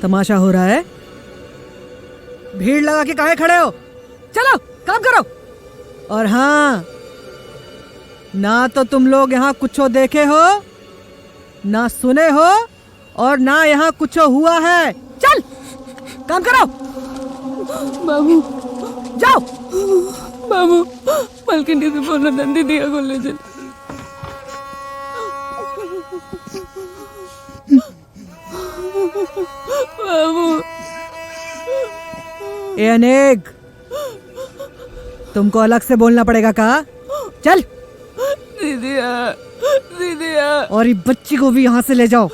तमाशा हो रहा है? भीड़ लगा के काहे खड़े हो? चलो काम करो। और हाँ, ना तो तुम लोग यहाँ कुछ देखे हो, ना सुने हो, और ना यहाँ कुछ हुआ है। चल काम करो। बाबू जाओ। बाबू पलकिंडी से बोलो नंदी दिया को ले चल। बाबू ए अनेक, तुमको अलग से बोलना पड़ेगा का? चल। दीदिया दीदिया। और ये बच्ची को भी यहाँ से ले जाओ।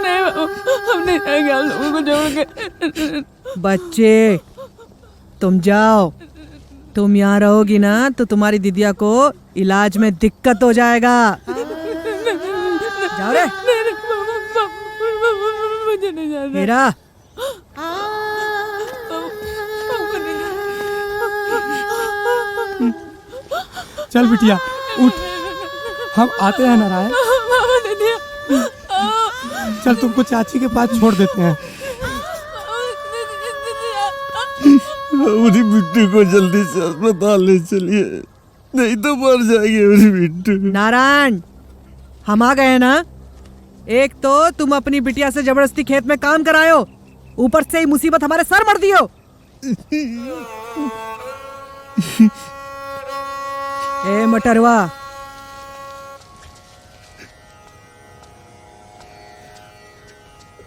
नहीं बाबू, हम नहीं जाएंगे आप लोगों को छोड़ के। बच्चे तुम जाओ। तुम यहाँ रहोगी ना तो तुम्हारी दीदिया को इलाज में दिक्कत हो जाएगा। जाओ रे। मुझे नहीं जाना। हीरा, चल बिटिया उठ, हम आते हैं नारायण। चल तुमको चाची के पास छोड़ देते हैं। मेरी बिट्टू को जल्दी से अस्पताल ले चलिए, नहीं तो मर जाएगी मेरी बिट्टू। नारायण, हम आ गए ना। एक तो तुम अपनी बिटिया से जबरदस्ती खेत में काम करायो, ऊपर से ही मुसीबत हमारे सर मर दियो। ए मटरवा,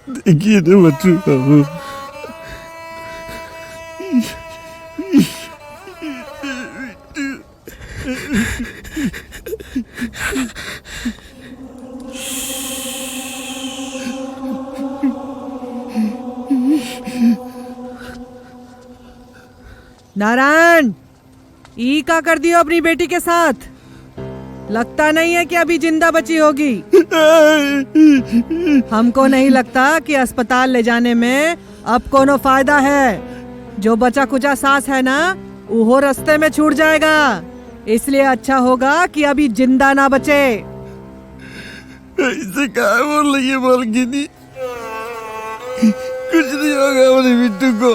देखिए ना मटरू बाबू, नारायण, ई का कर दियो अपनी बेटी के साथ? लगता नहीं है कि अभी जिंदा बची होगी। हमको नहीं लगता कि अस्पताल ले जाने में अब कोनो फायदा है। जो बचा कुचा सांस है ना, वो रास्ते में छूट जाएगा। इसलिए अच्छा होगा कि अभी जिंदा ना बचे। ऐसे क्या बोल रही है मालकिनी? कुछ नहीं होगा मेरी बिट्टू को।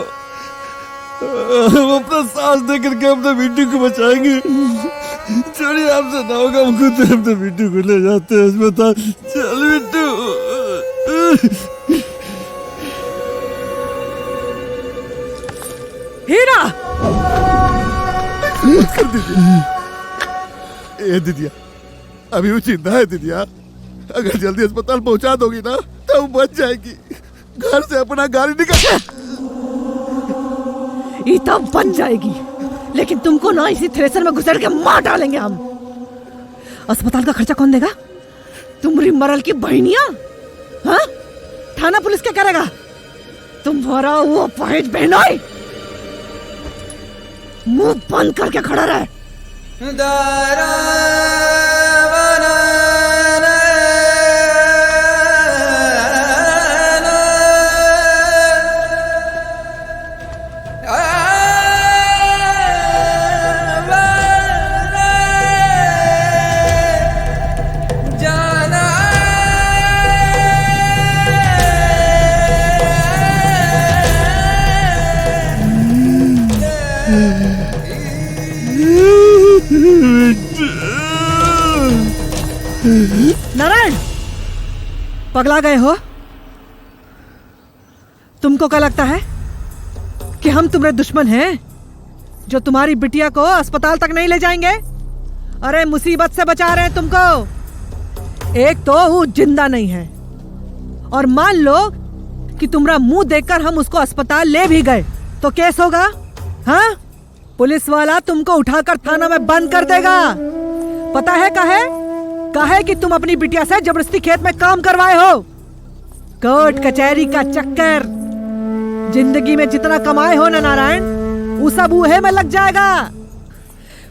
हम अपना सांस दे करके अपने बिट्टू को बचाएंगे। छोड़िए, आपसे ना होगा, हम खुद अपने बिट्टू को ले जाते हैं अस्पताल। चल बिट्टू। हीरा, ए दीदिया, अभी वो जिंदा है दीदिया। अगर जल्दी अस्पताल पहुंचा दोगी ना तो वो बच जाएगी। घर से अपना गाड़ी निकाल। इतना बन जाएगी, लेकिन तुमको ना इसी थ्रेसर में घुसेड़ के मार डालेंगे हम। अस्पताल का खर्चा कौन देगा? तुम्हारी मरल की बहनिया? हाँ? थाना पुलिस क्या करेगा? तुम्हारा वो पहेज बहनोई मुंह बंद करके खड़ा रहे। नारायण, पगला गए हो? तुमको क्या लगता है कि हम तुम्हारे दुश्मन हैं जो तुम्हारी बिटिया को अस्पताल तक नहीं ले जाएंगे? अरे मुसीबत से बचा रहे हैं तुमको। एक तो वो जिंदा नहीं है, और मान लो कि तुम्हारा मुंह देखकर हम उसको अस्पताल ले भी गए तो केस होगा। हाँ, पुलिस वाला तुमको उठाकर थाना में बंद कर देगा। पता है काहे कि तुम अपनी बिटिया से जबरदस्ती खेत में काम करवाए हो। कोर्ट कचहरी का चक्कर, जिंदगी में जितना कमाए हो ना नारायण, वो सब उहे में लग जाएगा।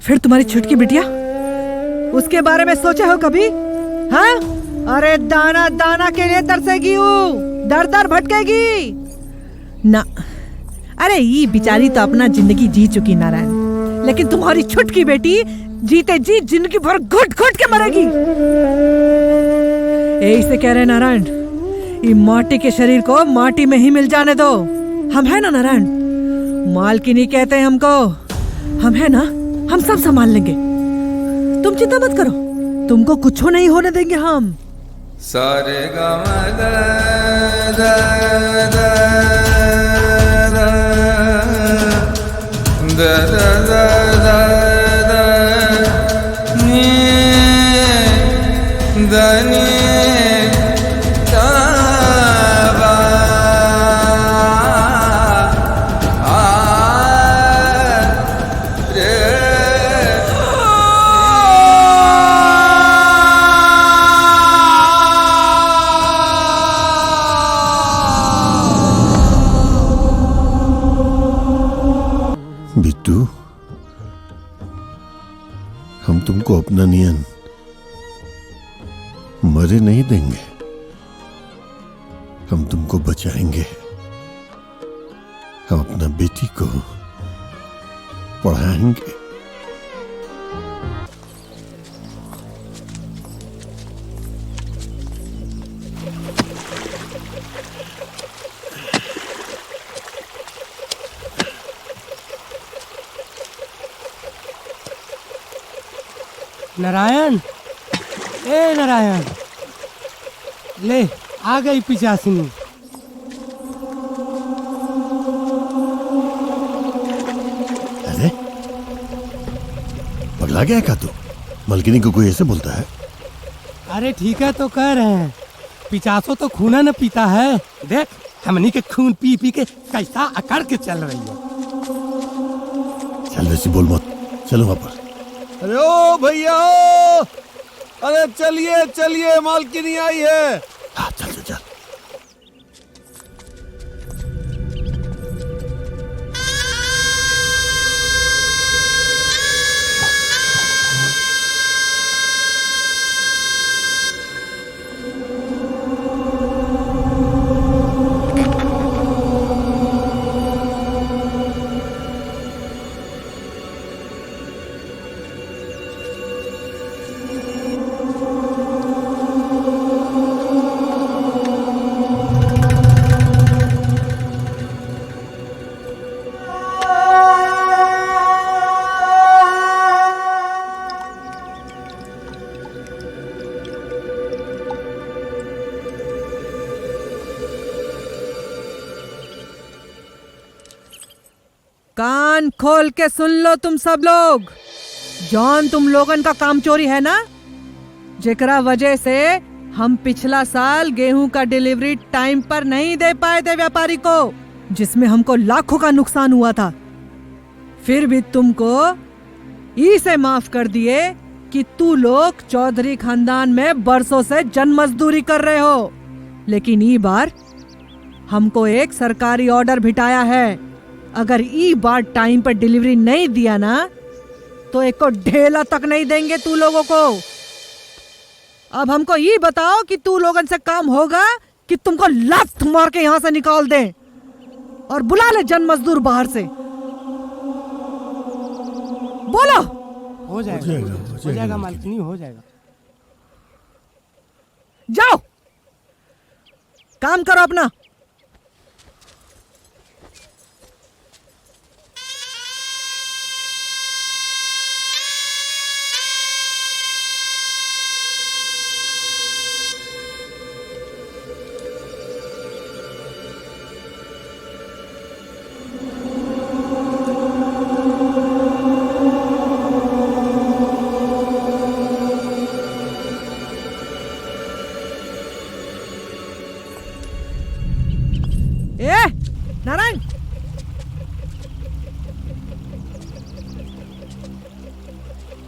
फिर तुम्हारी छुटकी बिटिया, उसके बारे में सोचे हो कभी? हाँ? अरे दाना दाना के लिए तरसेगी, वो दर दर भटकेगी ना। अरे ये बिचारी तो अपना जिंदगी जी चुकी नारायण, लेकिन तुम्हारी छुटकी बेटी जीते जी जिंदगी भर घुट घुट के मरेगी। यही से कह रहे नारायण, ये माटी के शरीर को माटी में ही मिल जाने दो। हम है ना नारायण, मालकिनी कहते हैं हमको, हम है ना, हम सब संभाल लेंगे। तुम चिंता मत करो, तुमको कुछ नहीं होने देंगे हम। सारे ग बिट्टू, हम तुमको अपना नियन मरे नहीं देंगे, हम तुमको बचाएंगे। हम अपना बेटी को पढ़ाएंगे। नारायण, ए नारायण, ले आ गई पिचासिनी। अरे पगला गया क्या तू? मलकिनी को कोई ऐसे बोलता है? अरे ठीक है तो कह रहे हैं, पिचासो तो खूना न पीता है। देख हमनी के खून पी पी के कैसा अकड़ के चल रही है। चल वैसे बोल मत, चलो वहां पर। अरे ओ भैया, अरे चलिए चलिए, मालकिनी आई है। हाँ चल चल चल। कान खोल के सुन लो तुम सब लोग। जॉन तुम लोगन का काम चोरी है ना, जेकरा वजह से हम पिछला साल गेहूं का डिलीवरी टाइम पर नहीं दे पाए थे व्यापारी को, जिसमें हमको लाखों का नुकसान हुआ था। फिर भी तुमको इसे माफ कर दिए कि तू लोग चौधरी खानदान में बरसों से जन मजदूरी कर रहे हो। लेकिन ई बार हमको एक सरकारी ऑर्डर भिटाया है, अगर ई बार टाइम पर डिलीवरी नहीं दिया ना तो एक को ढेला तक नहीं देंगे तू लोगों को। अब हमको ये बताओ कि तू लोगन से काम होगा कि तुमको लात मार के यहाँ से निकाल दें और बुला ले जन मजदूर बाहर से। बोलो। हो जाएगा मालकिनी, हो जाएगा। जाओ काम करो अपना। ए नारायण,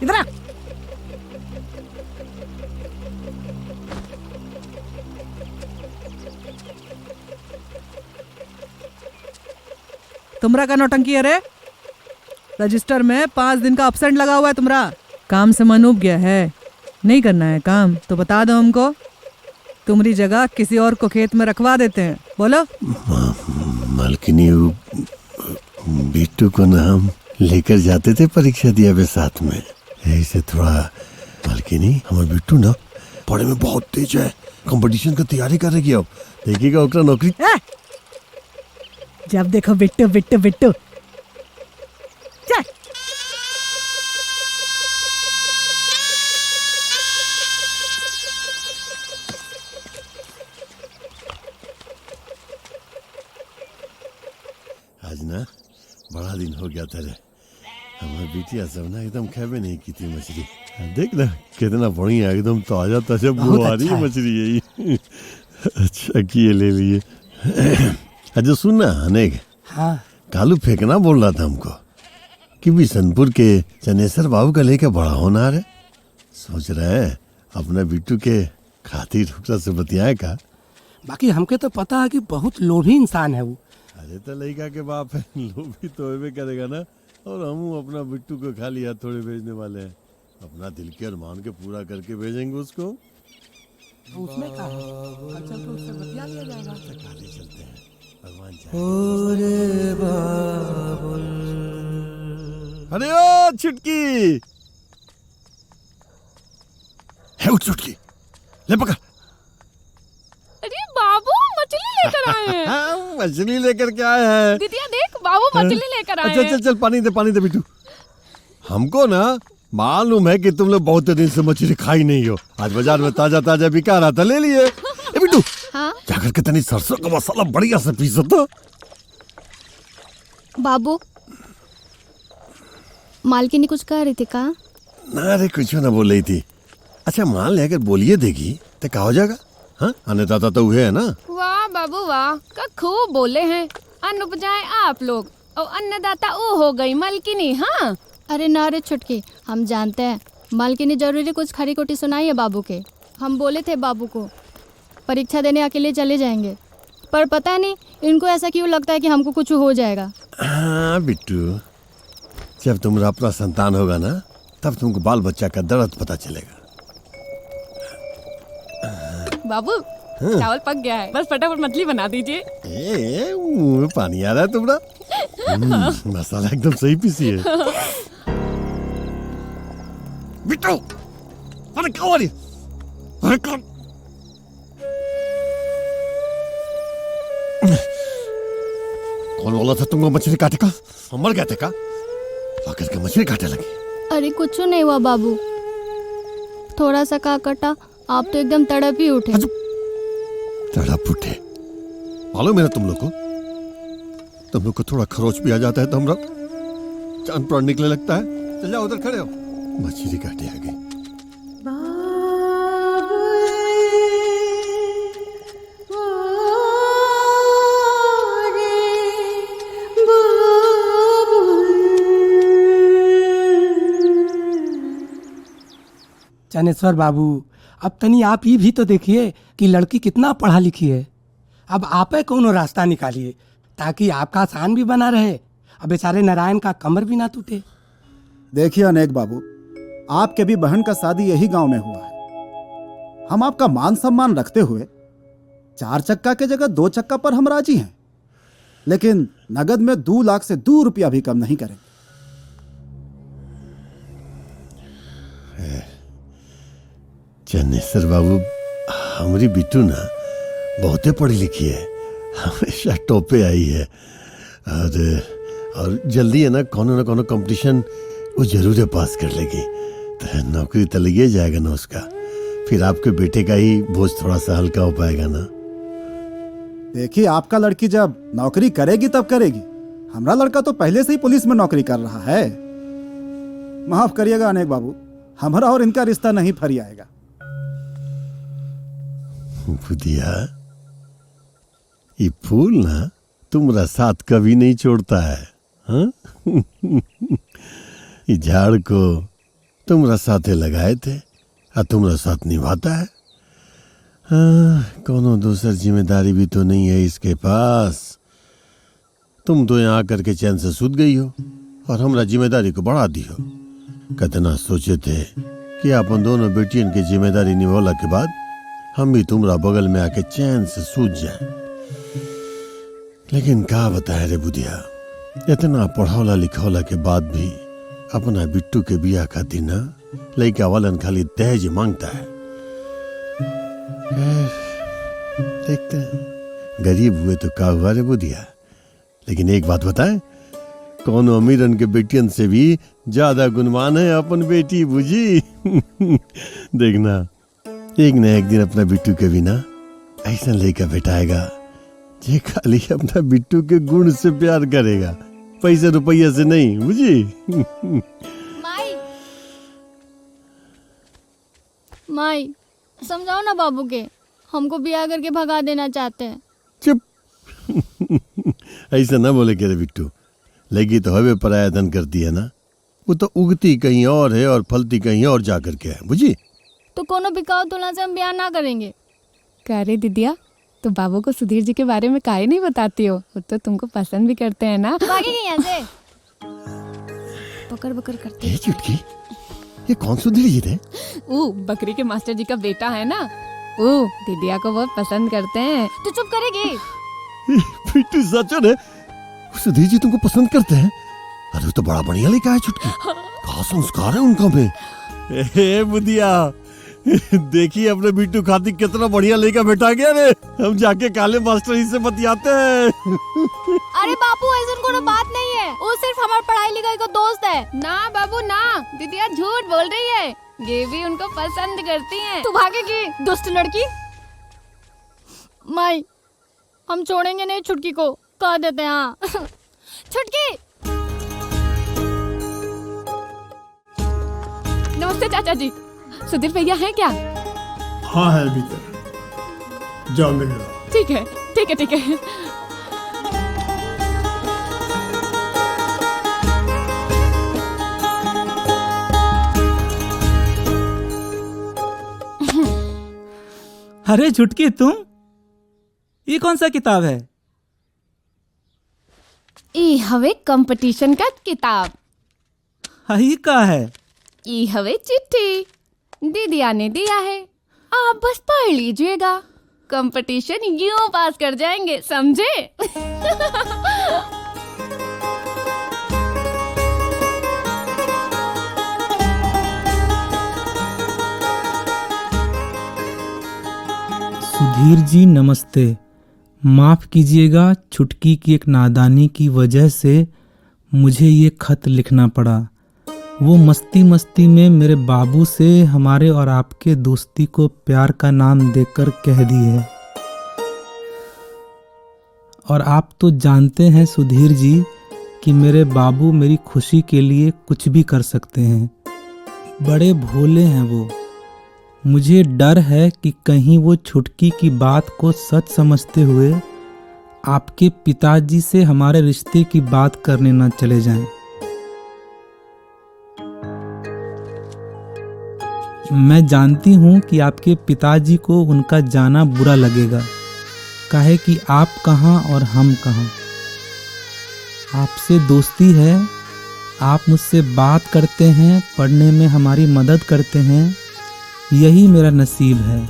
इधर आ। तुमरा का नौटंकी है रे। रजिस्टर में 5 दिन का अपसेंट लगा हुआ है तुमरा। काम से मन उब गया है, नहीं करना है काम तो बता दो हमको, तुम्हारी जगह किसी और को खेत में रखवा देते हैं। बोलो। मालकिनी बिट्टू को ना हम लेकर जाते थे परीक्षा दिया वे साथ में, ऐसे थोड़ा मालकिनी हमारे बिट्टू ना पढ़े में बहुत तेज है, कंपटीशन का तैयारी करेगी। अब देखिएगा ओकरा नौकरी। जब देखो बिट्टू बिट्टू बिट्टू। चल आज ना बड़ा दिन हो गया था रे, हमारी बिटिया सब ना एकदम खेबे नहीं की थी मछली। देख ना कितना बढ़िया एकदम ताजा ताजा बुआरी अच्छा है। मछली यही। अच्छा किए ले लिए। अच्छा सुन ना अनेक, हाँ कालू फेंकना बोल रहा था हमको कि बिशनपुर के चनेसर बाबू का लेके बड़ा होनहार है, सोच रहा है अपने बिट्टू के खातिर ओकरा से बतियाए का। बाकी हमके तो पता है कि बहुत लोभी इंसान है वो। अरे तो लड़का के बाप है, लोभी तो होबे करेगा ना। और हम अपना बिट्टू को खाली हाथ थोड़े भेजने वाले हैं, अपना दिल के अरमान के पूरा करके भेजेंगे उसको। तो उसमें क्या है? कल चल के उससे बतिया लिया जाएगा। काले चलते हैं, भगवान चाहे। अरे ओ चुटकी है, वो चुटकी ले पकड़। अरे बाबू मछली लेकर आए हैं। हाँ, मछली लेकर के आए हैं। दीदिया देख बाबू मछली लेकर आए अच्छा हैं। चल चल पानी दे बिट्टू। हमको ना मालूम है कि तुम लोग बहुत दिन से मछली खाई नहीं हो, आज बाजार में ताजा ताजा बिका रहा था, ले लिए। ए बिट्टू हाँ जाकर के तनी सरसों का मसाला बढ़िया से पीसो तो। बाबू मालकिनी कुछ कह रही थी का? ना रे कुछ ना बोल रही थी। अच्छा मान ले अगर बोलिए देगी तो क्या हो जाएगा? हाँ अन्नदाता तो हुए है ना। वाह बाबू वाह, का खूब बोले हैं। अन्न उपजाए आप लोग और अन्नदाता वो हो गई मलकिनी। हाँ अरे ना रे छुटकी, हम जानते हैं मालकिनी जरूरी कुछ खरी खोटी सुनाई है बाबू के। हम बोले थे बाबू को परीक्षा देने अकेले चले जाएंगे, पर पता नहीं इनको ऐसा क्यों लगता है कि हमको कुछ हो जाएगा। हाँ बिट्टू, जब तुम्हारा अपना संतान होगा ना तब तुमको बाल बच्चा का दर्द पता चलेगा। बाबू चावल पक गया है, बस फटाफट मछली बना दीजिए। ए मुंह में पानी आ रहा है तुम्हारा। मसाला एकदम सही पीसी है। बिट्टू अरे क्या हो रही है? अरे कौन कौन बोला था तुमको मछली काटे का? हम मर गए थे का? आकर के मछली काटे लगी। अरे कुछ नहीं हुआ बाबू, थोड़ा सा का कटा, आप तो एकदम तड़प ही उठे। तड़प उठे मालूम है ना तुम लोग को थोड़ा खरोच भी आ जाता है तो हमरा जान प्राण निकले लगता है। चल जाओ उधर खड़े हो, मछली काटे आ गई। चनेश्वर बाबू अब तनी आप ही भी तो देखिए कि लड़की कितना पढ़ा लिखी है। अब आप कोनो रास्ता निकालिए ताकि आपका आसान भी बना रहे, अब बेचारे नारायण का कमर भी ना टूटे। देखिए अनेक बाबू, आपके भी बहन का शादी यही गांव में हुआ है। हम आपका मान सम्मान रखते हुए 4 चक्का के जगह 2 चक्का पर हम राजी हैं, लेकिन नगद में 2 लाख से 2 रुपया भी कम नहीं करेंगे। चन्नेसर बाबू, हमारी बिट्टू ना बहुते पढ़ी लिखी है, हमेशा टॉपे आई है और जल्दी है ना कोनो कंपटीशन वो जरूर है पास कर लेगी, तो नौकरी तो लग जाएगा ना उसका। फिर आपके बेटे का ही बोझ थोड़ा सा हल्का हो पाएगा ना। देखिए आपका लड़की जब नौकरी करेगी तब करेगी, हमारा लड़का तो पहले से ही पुलिस में नौकरी कर रहा है। माफ करिएगा अनेक बाबू, हमारा और इनका रिश्ता नहीं फरियाएगा। बुधिया, ये फूल ना तुम्हारा साथ कभी नहीं छोड़ता है, हाँ? ये झाड़ को तुम्हारा साथे लगाए थे और तुम्हारा साथ निभाता है। हाँ, कोनो दूसर जिम्मेदारी भी तो नहीं है इसके पास। तुम तो यहाँ आकर के चैन से सूत गई हो और हमरा जिम्मेदारी को बढ़ा दी हो। कितना सोचे थे कि अपन दोनों बेटियन की जिम्मेदारी निभाला के बाद हम भी तुम्हारा बगल में आके चैन से सूत जाए, लेकिन क्या बताए रे बुधिया, इतना पढ़ौला लिखौला के बाद भी अपना बिट्टू के बिया खातिर ना लड़का वालन खाली दहेज मांगता है। देखते हैं, गरीब हुए तो का हुआ रे बुधिया। लेकिन एक बात बताएं, कौन अमीरन के बेटियन से भी ज्यादा गुणवान है अपन बेटी बुझी। देखना एक न एक दिन अपना बिट्टू के बिना ऐसा लेकर बैठाएगा जे खाली अपना बिट्टू के गुण से प्यार करेगा, पैसे रुपया से नहीं बुझी। माई माई समझाओ ना बाबू के, हमको ब्याह करके भगा देना चाहते हैं। चुप। ऐसा ना बोले के रे बिट्टू, लगी तो हवे पराया धन करती है ना, वो तो उगती कहीं और है और फलती कहीं और जा करके है बुझी। तो कोनो बिकाऊ तुलना से हम ब्याह ना करेंगे। कह रहे दीदिया, तो बाबू को सुधीर जी के बारे में काहे नहीं बताती हो? वो तो तुमको पसंद भी करते हैं ना। भागेंगे यहाँ से। बकर बकर करते ये चुटकी, ये कौन सुधीर जी थे? बकरी के मास्टर जी का बेटा है ना, दीदिया को बहुत पसंद करते हैं। तो चुप करेगी? बिट्टू सच है, सुधीर जी तुमको पसंद करते हैं? अरे तो बड़ा बढ़िया लेकर आया चुटकी, कहाँ संस्कार है उनका में। ए बुधिया, देखिए अपने बिट्टू खातिर कितना बढ़िया लेकर बैठा गया रे। हम जाके काले मास्टर जी से बतियाते हैं। अरे बापू ऐसा कोनो बात नहीं है, वो सिर्फ हमारे पढ़ाई लिखाई का दोस्त है। ना बाबू ना, दीदिया झूठ बोल रही है, ये भी उनको पसंद करती हैं। तू भागेगी दुष्ट लड़की। माई हम छोड़ेंगे नहीं छुटकी को, कह देते हैं। हाँ छुटकी। नमस्ते चाचा जी, सुधीर भैया हैं क्या? हाँ है भीतर, जाओ मिल लो। ठीक है ठीक है ठीक है। अरे छुटकी तुम, ये कौन सा किताब है? ई हवे कंपटीशन का किताब। ही का है? ई हवे चिट्ठी, दीदिया ने दिया है, आप बस पढ़ लीजिएगा, कंपटीशन यूं पास कर जाएंगे, समझे? सुधीर जी नमस्ते, माफ़ कीजिएगा, छुटकी की एक नादानी की वजह से मुझे ये खत लिखना पड़ा। वो मस्ती मस्ती में मेरे बाबू से हमारे और आपके दोस्ती को प्यार का नाम देकर कह दी है। और आप तो जानते हैं सुधीर जी कि मेरे बाबू मेरी खुशी के लिए कुछ भी कर सकते हैं, बड़े भोले हैं वो। मुझे डर है कि कहीं वो छुटकी की बात को सच समझते हुए आपके पिताजी से हमारे रिश्ते की बात करने न चले जाएं। मैं जानती हूँ कि आपके पिताजी को उनका जाना बुरा लगेगा, काहे कि आप कहाँ और हम कहाँ। आपसे दोस्ती है, आप मुझसे बात करते हैं, पढ़ने में हमारी मदद करते हैं, यही मेरा नसीब है।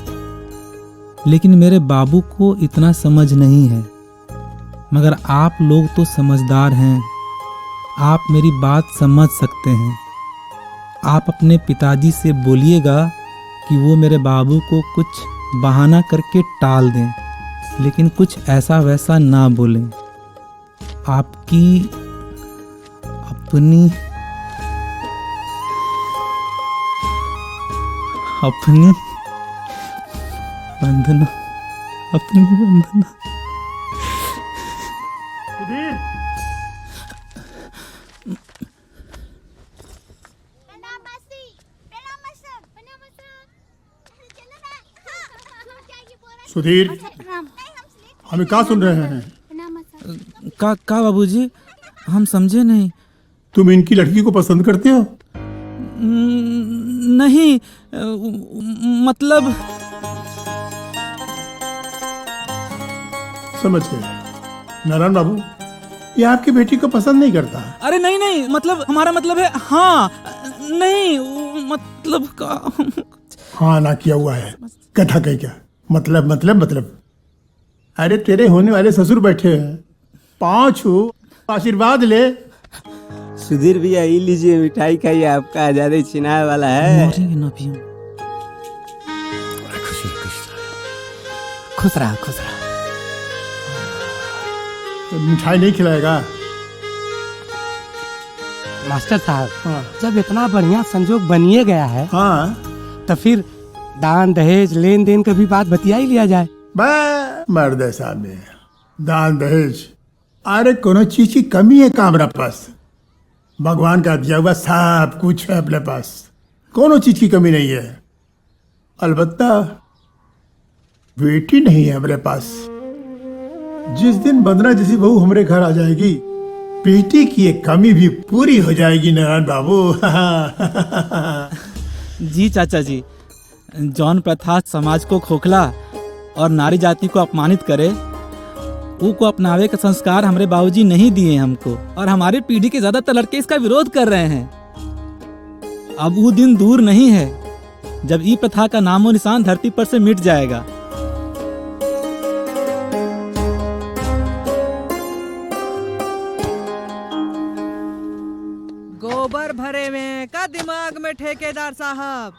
लेकिन मेरे बाबू को इतना समझ नहीं है, मगर आप लोग तो समझदार हैं, आप मेरी बात समझ सकते हैं। आप अपने पिताजी से बोलिएगा कि वो मेरे बाबू को कुछ बहाना करके टाल दें, लेकिन कुछ ऐसा वैसा ना बोलें। आपकी अपनी वंदना, अपनी वंदना। सुधीर, हमें क्या सुन रहे हैं? का बाबूजी, हम समझे नहीं। तुम इनकी लड़की को पसंद करते हो? नहीं, मतलब समझ गए। नारायण बाबू, ये आपकी बेटी को पसंद नहीं करता। अरे नहीं नहीं, मतलब हमारा मतलब है हाँ, नहीं मतलब का। हाँ ना किया हुआ है, कथा कह क्या मतलब। अरे तेरे होने वाले ससुर बैठे हैं, 5 हो आशीर्वाद ले। सुधीर भैया ये लीजिए मिठाई खाइए, आपका आजादी छिनाए वाला है। खुश रहा खुश रहा। मिठाई नहीं खिलाएगा? मास्टर साहब, जब इतना बढ़िया संजोग बनिए गया है, हाँ, तो फिर दान दहेज लेन देन का भी बात बतिया ही लिया जाए। मर्द है साहब में दान दहेज, अरे कोनो चीज की कमी है का हमारा पास? भगवान का दिया हुआ सब कुछ है अपने पास, कोनो चीज की कमी नहीं है। अलबत्ता बेटी नहीं है हमारे पास। जिस दिन बंदना जैसी बहू हमारे घर आ जाएगी, बेटी की एक कमी भी पूरी हो जाएगी नारायण बाबू। जी चाचा जी, जौन प्रथा समाज को खोखला और नारी जाति को अपमानित करे, वो को अपनावे का संस्कार हमारे बाबूजी नहीं दिए हमको, और हमारी पीढ़ी के ज्यादातर लड़के इसका विरोध कर रहे हैं। अब वो दिन दूर नहीं है जब ई प्रथा का नामो निशान धरती पर से मिट जाएगा। गोबर भरे में का दिमाग में ठेकेदार साहब,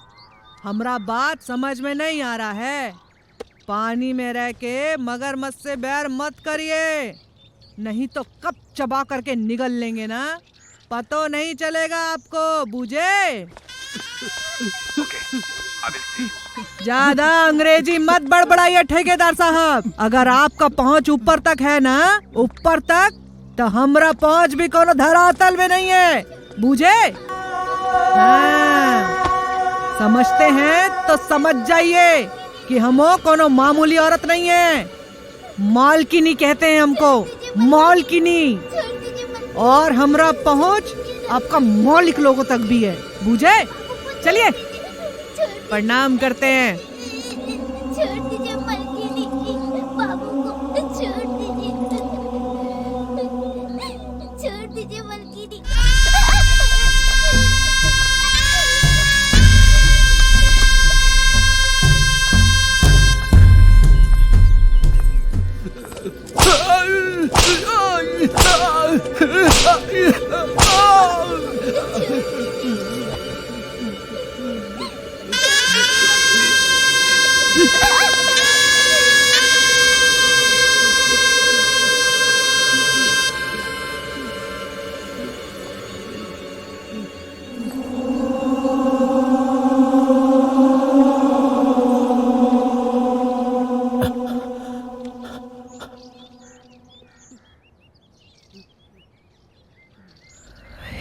हमरा बात समझ में नहीं आ रहा है। पानी में रह के मगरमच्छ से बैर मत करिए, नहीं तो कब चबा करके निगल लेंगे ना, पतो नहीं चलेगा आपको, बूझे? ज्यादा अंग्रेजी मत बड़बड़ाइए ठेकेदार साहब। अगर आपका पहुंच ऊपर तक है ना, ऊपर तक, तो हमरा पहुंच भी कोनो धरातल में नहीं है, बूझे? हाँ, समझते हैं तो समझ जाइए कि हमो कोनो मामूली औरत नहीं है। मालकिनी कहते हैं हमको, मालकिनी। और हमरा पहुंच आपका मौलिक लोगों तक भी है, बूझे? चलिए प्रणाम करते हैं। छोड़ दीजिए मालकिनी, बाबू को छोड़ दीजिए, छोड़ दीजिए मालकिनी।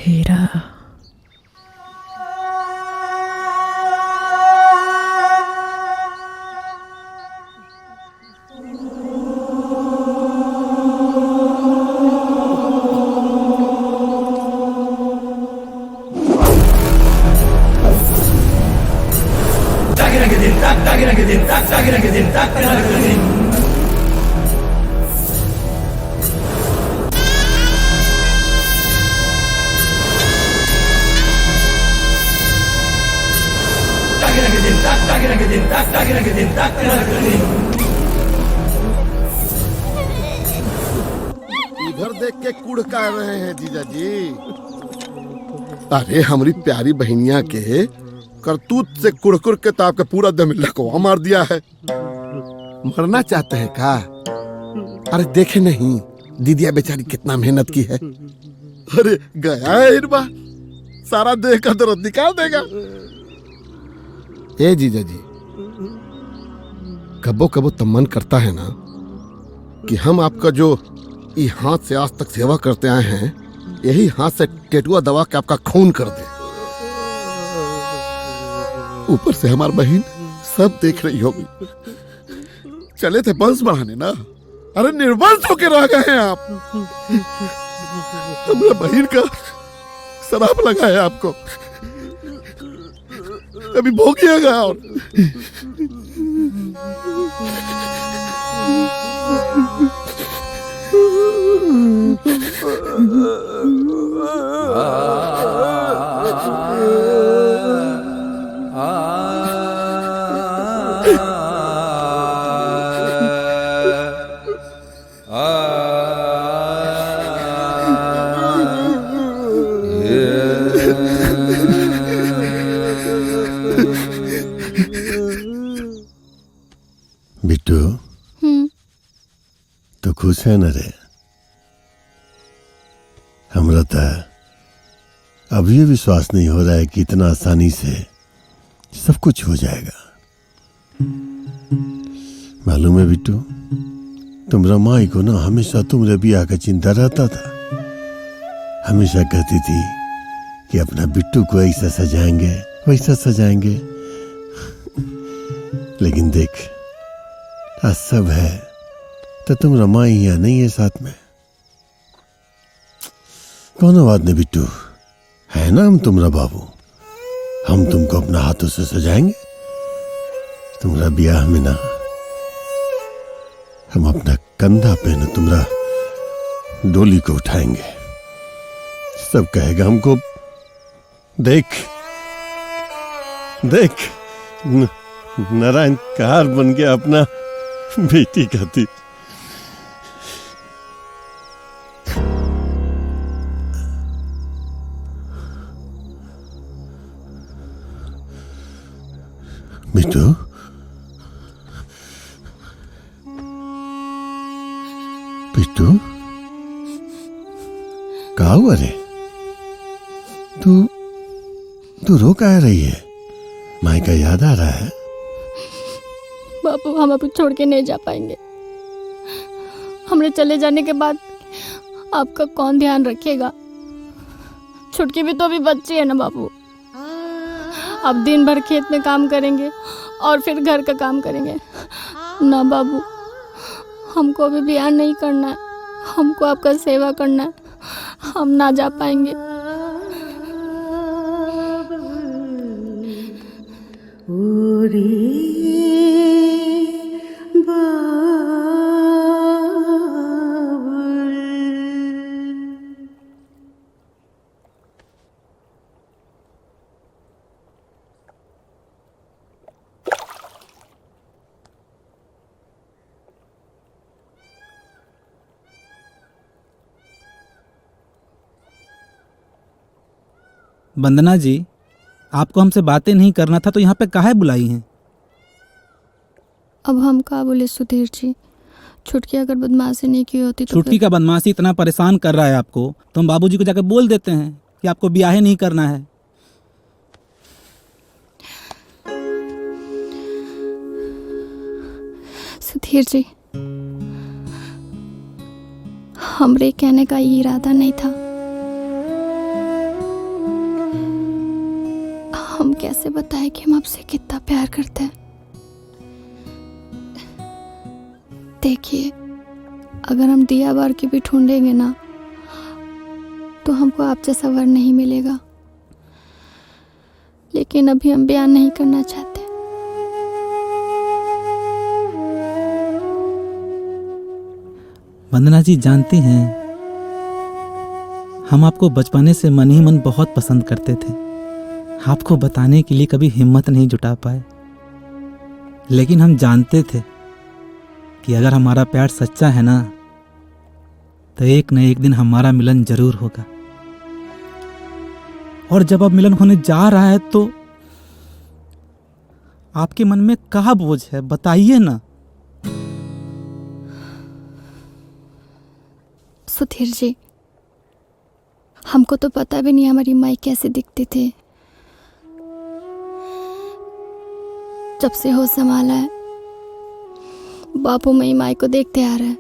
हीरा, इधर देख के कुड़ का रहे हैं जीजा जी। अरे हमारी प्यारी बहनिया के करतूत से कुड़कुड़ के तो आपका पूरा दम लकवा मार दिया है। मरना चाहते हैं का? अरे देखे नहीं दीदिया बेचारी कितना मेहनत की है। अरे गया है इनबा, सारा देह का दर्द निकाल देगा। ए जीजा जी, कबो कबो तो मन करता है ना कि हम आपका जो ये हाथ से आज तक सेवा करते आए हैं, यही हाथ से टेटुआ दबा के आपका खून कर दे। ऊपर से हमारी बहन सब देख रही होगी। चले थे बंस बढ़ाने ना, अरे निर्वंश होके रह गए हैं आप। हमारे बहन का शराब लगा है आपको, अभी भोगिएगा। और तो खुश है न रे? हमरा तो अब ये विश्वास नहीं हो रहा है कि इतना आसानी से सब कुछ हो जाएगा। मालूम है बिट्टू, तुमरा माई को ना हमेशा तुमरे ब्याह का चिंता रहता था। हमेशा कहती थी कि अपना बिट्टू को ऐसा सजाएंगे वैसा सजाएंगे। लेकिन देख, आज सब है तो तुमरा माई यहाँ नहीं है साथ में। कोनो बात नहीं बिट्टू, है ना हम तुम्हारा बाबू। हम तुमको अपना हाथों से सजाएंगे। तुम्हारा ब्याह में ना हम अपना कंधा पे न तुम्हारा डोली को उठाएंगे। सब कहेगा हमको, देख देख नारायण कार बन गया अपना बेटी खातिर। बिट्टू, बिट्टू कहा हुआ रे? तू रो कह रही है? माई का याद आ रहा है? बाबू, हम अभी छोड़ के नहीं जा पाएंगे। हमरे चले जाने के बाद आपका कौन ध्यान रखेगा? छुटकी भी तो अभी बच्ची है ना बाबू। अब दिन भर खेत में काम करेंगे और फिर घर का काम करेंगे ना बाबू। हमको अभी ब्याह नहीं करना है, हमको आपका सेवा करना है। हम ना जा पाएंगे। वंदना जी, आपको हमसे बातें नहीं करना था तो यहाँ पे काहे बुलाई हैं? अब हम क्या बोले सुधीर जी? छुटकी अगर बदमाशी नहीं की होती तो छुटकी का बदमाशी इतना परेशान कर रहा है आपको, तो हम बाबूजी को जाकर बोल देते हैं कि आपको ब्याह नहीं करना है। सुधीर जी, हमरे कहने का ये इरादा नहीं था। हम कैसे बताएं कि हम आपसे कितना प्यार करते हैं। देखिए, अगर हम दिया बार की भी ढूंढेंगे ना तो हमको आप जैसा वर नहीं मिलेगा। लेकिन अभी हम ब्याह नहीं करना चाहते। वंदना जी, जानती हैं हम आपको बचपने से मन ही मन बहुत पसंद करते थे। आपको बताने के लिए कभी हिम्मत नहीं जुटा पाए, लेकिन हम जानते थे कि अगर हमारा प्यार सच्चा है ना तो एक न एक दिन हमारा मिलन जरूर होगा। और जब अब मिलन होने जा रहा है तो आपके मन में क्या बोझ है, बताइए ना। सुधीर जी, हमको तो पता भी नहीं हमारी माई कैसे दिखती थी। जब से होश संभाला है, बापू मई माई को देखते आ रहा है।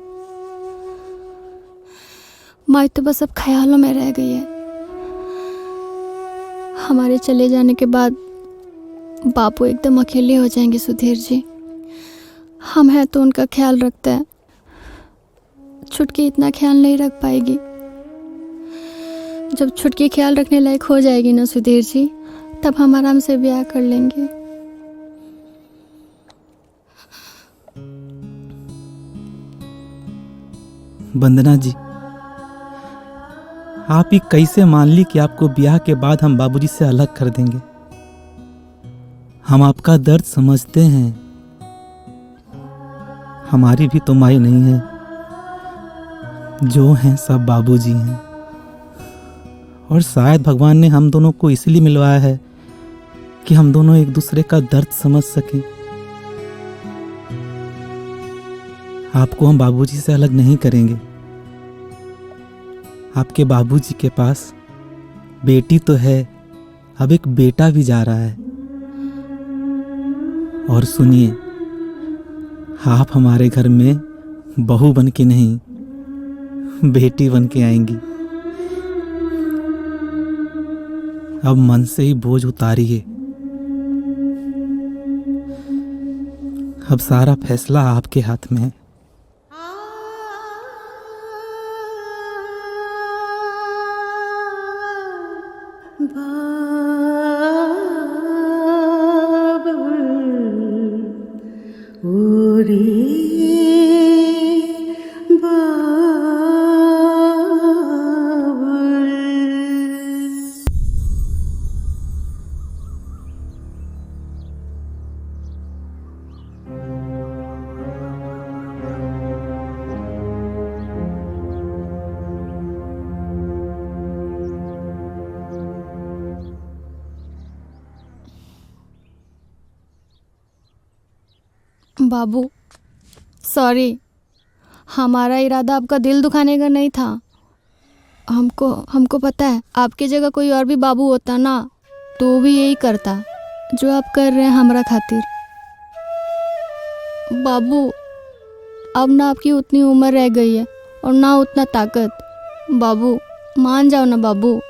माई तो बस अब ख्यालों में रह गई है। हमारे चले जाने के बाद बापू एकदम अकेले हो जाएंगे सुधीर जी। हम हैं तो उनका ख्याल रखते हैं, छुटकी इतना ख्याल नहीं रख पाएगी। जब छुटकी ख्याल रखने लायक हो जाएगी ना सुधीर जी, तब हम आराम से ब्याह कर लेंगे। वंदना जी, आप ही कैसे मान ली कि आपको ब्याह के बाद हम बाबूजी से अलग कर देंगे? हम आपका दर्द समझते हैं। हमारी भी तो माई नहीं है, जो हैं सब बाबूजी हैं। और शायद भगवान ने हम दोनों को इसलिए मिलवाया है कि हम दोनों एक दूसरे का दर्द समझ सकें। आपको हम बाबूजी से अलग नहीं करेंगे। आपके बाबूजी के पास बेटी तो है, अब एक बेटा भी जा रहा है। और सुनिए, आप हमारे घर में बहू बन के नहीं, बेटी बन के आएंगी। अब मन से ही बोझ उतारिए। अब सारा फैसला आपके हाथ में है। बाबू सॉरी, हमारा इरादा आपका दिल दुखाने का नहीं था। हमको पता है आपकी जगह कोई और भी बाबू होता ना तो वो भी यही करता जो आप कर रहे हैं हमारा खातिर। बाबू अब ना आपकी उतनी उम्र रह गई है और ना उतना ताकत। बाबू मान जाओ ना बाबू।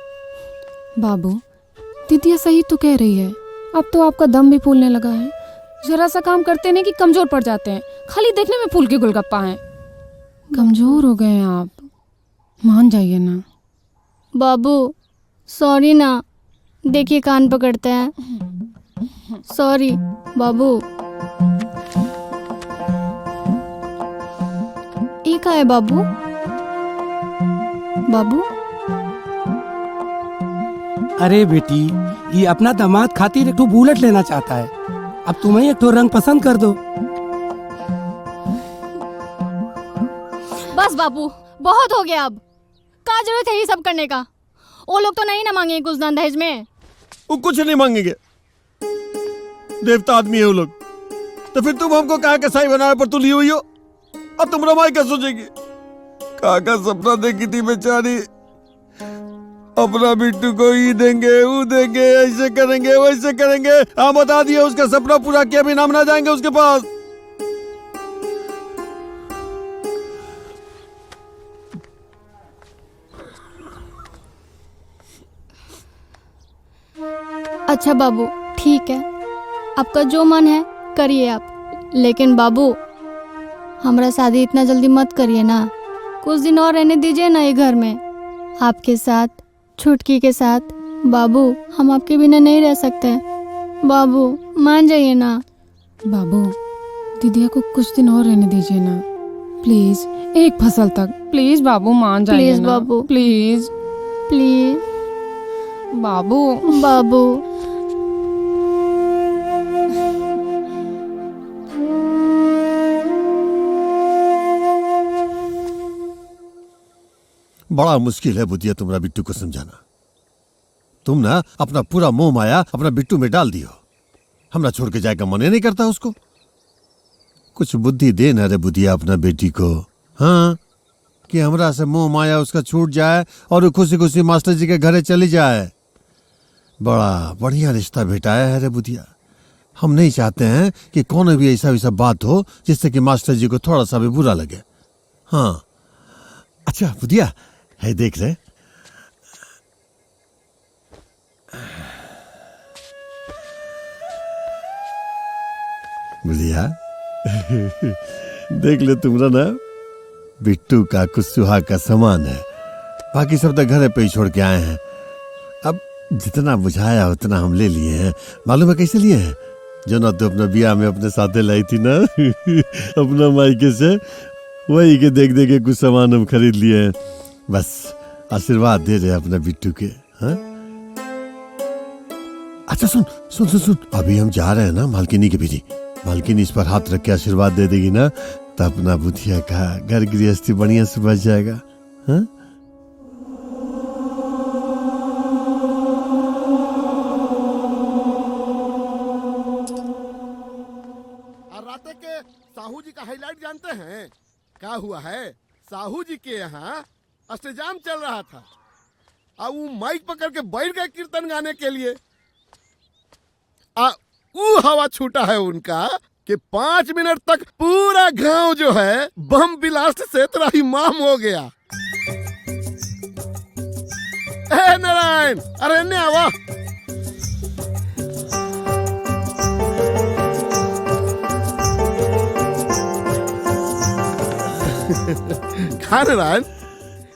बाबू, दीदिया सही तो कह रही है। अब तो आपका दम भी फूलने लगा है। जरा सा काम करते नहीं कि कमजोर पड़ जाते हैं। खाली देखने में फूल के गोलगप्पा हैं। कमजोर हो गए हैं आप, मान जाइए ना। बाबू सॉरी ना, देखिए कान पकड़ते हैं। सॉरी बाबू। ये क्या है बाबू? बाबू अरे बेटी, ये अपना दामाद खातिर एक ठो बुलेट लेना चाहता है। अब तुम्हें एक ठो रंग पसंद कर दो। बस बाबू, बहुत हो गया। अब क्या जरूरत है ये सब करने का? वो लोग तो नहीं ना मांगेंगे कुछ दान दहेज में। वो कुछ नहीं मांगेंगे, देवता आदमी है वो लोग। तो फिर तुम हमको कहा कसाई बनाए पर तुली हुई हो। अब तुम रमाई क्या सोचेगी? कहा का सपना देखी थी बेचारी, अपना बिट्टू को ही देंगे, वो देंगे, ऐसे करेंगे, वैसे करेंगे। हाँ बता दिया, उसका सपना पूरा किया भी नाम ना जाएंगे उसके पास। अच्छा बाबू ठीक है, आपका जो मन है करिए आप। लेकिन बाबू हमारा शादी इतना जल्दी मत करिए ना। कुछ दिन और रहने दीजिए ना ये घर में, आपके साथ, छुटकी के साथ। बाबू हम आपके बिना नहीं रह सकते। बाबू मान जाइए ना। बाबू, दीदिया को कुछ दिन और रहने दीजिए ना प्लीज, एक फसल तक। प्लीज बाबू मान जाइए प्लीज ना। बाबू, प्लीज प्लीज बाबू। बाबू बड़ा मुश्किल है बुद्धिया तुम्हारा बिट्टू को समझाना। तुम ना अपना पूरा मोह माया अपना बिट्टू में डाल दियो। हमरा छोड़ के जाएगा मने नहीं करता उसको। कुछ बुद्धि दे ना रे बुद्धिया अपना बेटी को। हाँ, कि हमरा से मोह माया उसका छूट जाए और वो खुशी खुशी मास्टर जी के घरे चली जाए। बड़ा बढ़िया रिश्ता भेटाया है रे बुद्धिया। हम नहीं चाहते हैं कि कौन भी ऐसा वैसा बात हो जिससे कि मास्टर जी को थोड़ा सा भी बुरा लगे। हाँ अच्छा बुद्धिया है, देख रहे बुद्धिया देख ले तुमरा ना बिट्टू का कुछ सुहाग का सामान है। बाकी सब तो घर पे ही छोड़ के आए हैं। अब जितना बुझाया उतना हम ले लिए हैं। मालूम है कैसे लिए हैं? जो ना तो अपना बियाह में अपने साथे लाई थी ना अपना मायके से, वही के देख देख के कुछ सामान हम खरीद लिए हैं। बस आशीर्वाद दे रहे अपना बिट्टू के। हाँ अच्छा सुन सुन सुन सुन, अभी हम जा रहे हैं ना मालकिनी के भी। मालकिनी इस पर हाथ रख के आशीर्वाद दे देगी ना तो अपना बुधिया का घर गृहस्थी बढ़िया से बच जाएगा। हाँ रात के साहू जी का हाईलाइट जानते हैं? क्या हुआ है, साहू जी के यहाँ अष्टजाम चल रहा था और वो माइक पकड़ के बैठ गए कीर्तन गाने के लिए। वो हवा छूटा है उनका कि 5 मिनट तक पूरा गांव जो है बम ब्लास्ट से त्राहिमाम हो गया। ए नारायण, अरे ने आवा। कहा नारायण,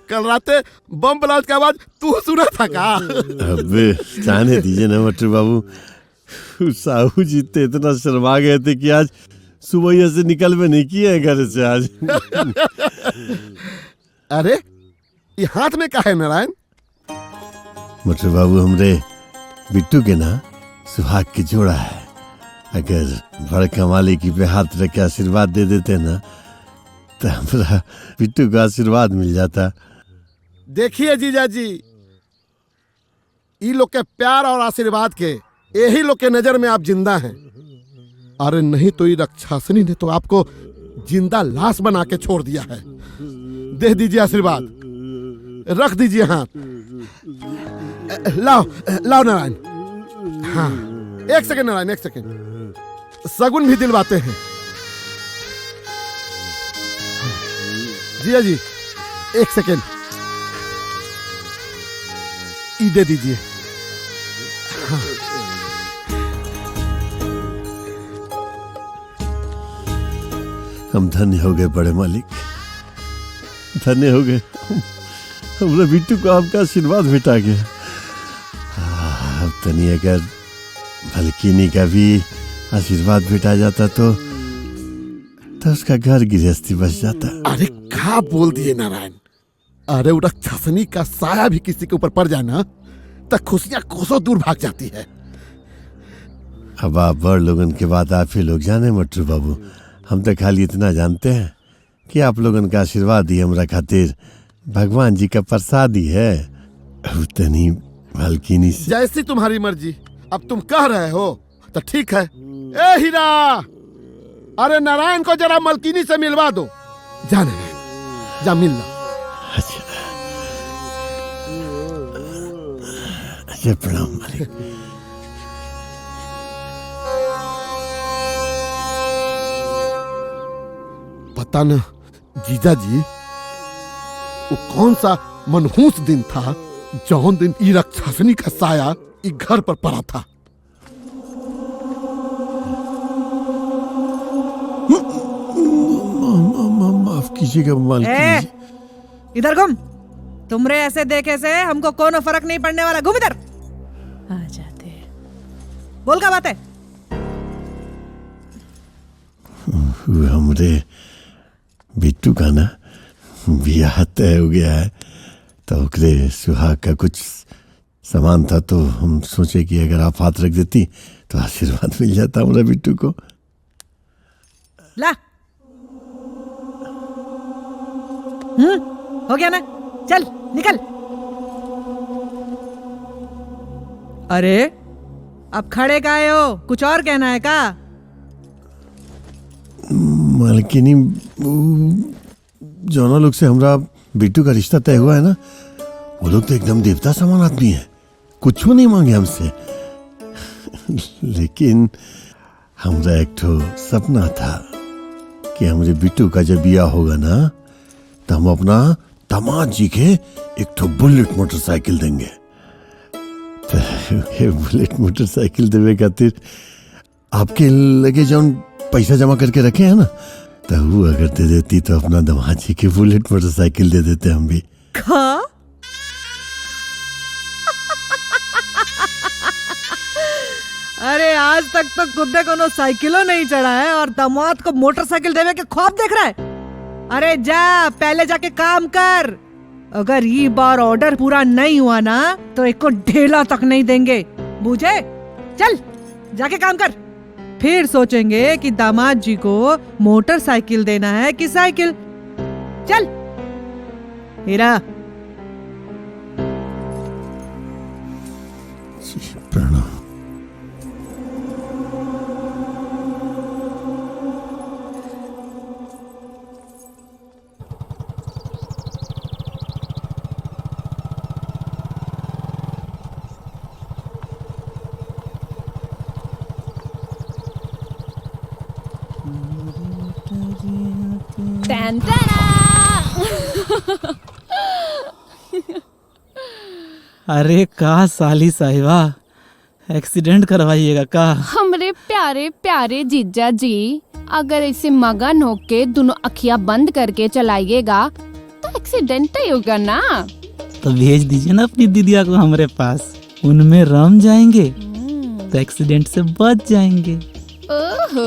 कल रात बम ब्लास्ट की आवाज तू सुना था का? अबे जाने दीजिए ना मट्टू बाबू, साहू जी तो इतना शर्मा गए थे कि आज सुबह से निकल में नहीं किए घर से आज। अरे ये हाथ में क्या है नारायण? मट्टू बाबू, हमरे बिट्टू के ना सुहाग की जोड़ा है। अगर बड़का मालिक की पे हाथ रख के आशीर्वाद दे देते ना तो हमारा बिट्टू का आशीर्वाद मिल जाता। देखिए जीजा जी, ये लोग के प्यार और आशीर्वाद के यही लोग के नजर में आप जिंदा हैं। अरे नहीं तो ये रक्षासनी ने तो आपको जिंदा लाश बना के छोड़ दिया है। दे दीजिए आशीर्वाद, रख दीजिए हाथ। लाओ लाओ नारायण। हाँ, 1 सेकंड नारायण, 1 सेकंड। सगुन भी दिलवाते हैं। जिया जी 1 सेकंड, ई दे दीजिए। हाँ। हम धन्य हो गए बड़े मालिक, धन्य हो गए। हमारे बिट्टू को आपका आशीर्वाद भेटा गया। अब तनी अगर भलकीनी का भी आशीर्वाद भेटा जाता तो उसका घर गृहस्थी बच जाता। अरे क्या बोल दिए नारायण। अरे वो रक्षासनी का साया भी किसी के ऊपर पड़ जाए ना तो खुशियां कोसों दूर भाग जाती है। अब आप बड़ लोगन के बात आप ही लोग जाने मट्टू बाबू। हम तो खाली इतना जानते हैं कि आप लोगन का आशीर्वाद ही हमरा खातिर भगवान जी का प्रसाद ही है। तनी भलकीनी से। जैसी तुम्हारी मर्जी। अब तुम कह रहे हो तो ठीक है। ए हीरा, अरे नारायण को जरा मलकीनी से मिलवा दो। जा नारायण, जा मिल लो। अच्छा प्रणाम मालिक। पता न जीजा जी वो कौन सा मनहूस दिन था जौन दिन ई रक्षासनी का साया ई घर पर पड़ा था। माफ कीजिएगा मालिक। इधर घूम। तुमरे ऐसे देखे से हमको कोनो फर्क नहीं पड़ने वाला। घूम इधर। आ जाते। बोल क्या बात है? हमरे बिट्टू का ना ब्याह तय हो गया है तो ओकरे सुहाग का कुछ सामान था तो हम सोचे कि अगर आप हाथ रख देती तो आशीर्वाद मिल जाता हमारा बिट्टू को। ला। हो गया ना, चल निकल। अरे अब खड़े काहे हो? कुछ और कहना है का? मालकिनी, जौना लोग से हमरा बिट्टू का रिश्ता तय हुआ है ना, वो लोग तो एकदम देवता समान आदमी है, कुछ नहीं मांगे हमसे। लेकिन हमरा एक ठो सपना था कि हमरे बिट्टू का जब ब्याह होगा ना तो हम अपना दामाद जी के एक ठो बुलेट मोटरसाइकिल देंगे। तो ये बुलेट मोटरसाइकिल देवे खातिर आपके लगे जौन पैसा जमा करके रखे हैं ना, तो वो अगर दे देती तो अपना दामाद जी की बुलेट मोटरसाइकिल दे देते हम भी। अरे आज तक तो खुद कोनो साइकिलो नहीं चढ़ा है और दामाद को मोटरसाइकिल देवे के ख्वाब देख रहा है। अरे जा पहले जाके काम कर। अगर ये बार ऑर्डर पूरा नहीं हुआ ना तो एक को ढेला तक नहीं देंगे, बुझे? चल जाके काम कर, फिर सोचेंगे कि दामाद जी को मोटरसाइकिल देना है कि साइकिल। चल हीरा। प्रणाम। टैन टैना। अरे का साली साहिबा, एक्सीडेंट करवाइएगा का? हमरे प्यारे प्यारे जीजा जी, अगर ऐसे मगन होके दोनों अखियां बंद करके चलाइएगा तो एक्सीडेंट ही होगा ना। तो भेज दीजिए ना अपनी दीदिया को हमारे पास, उनमें रम जाएंगे तो एक्सीडेंट से बच जाएंगे। ओहो,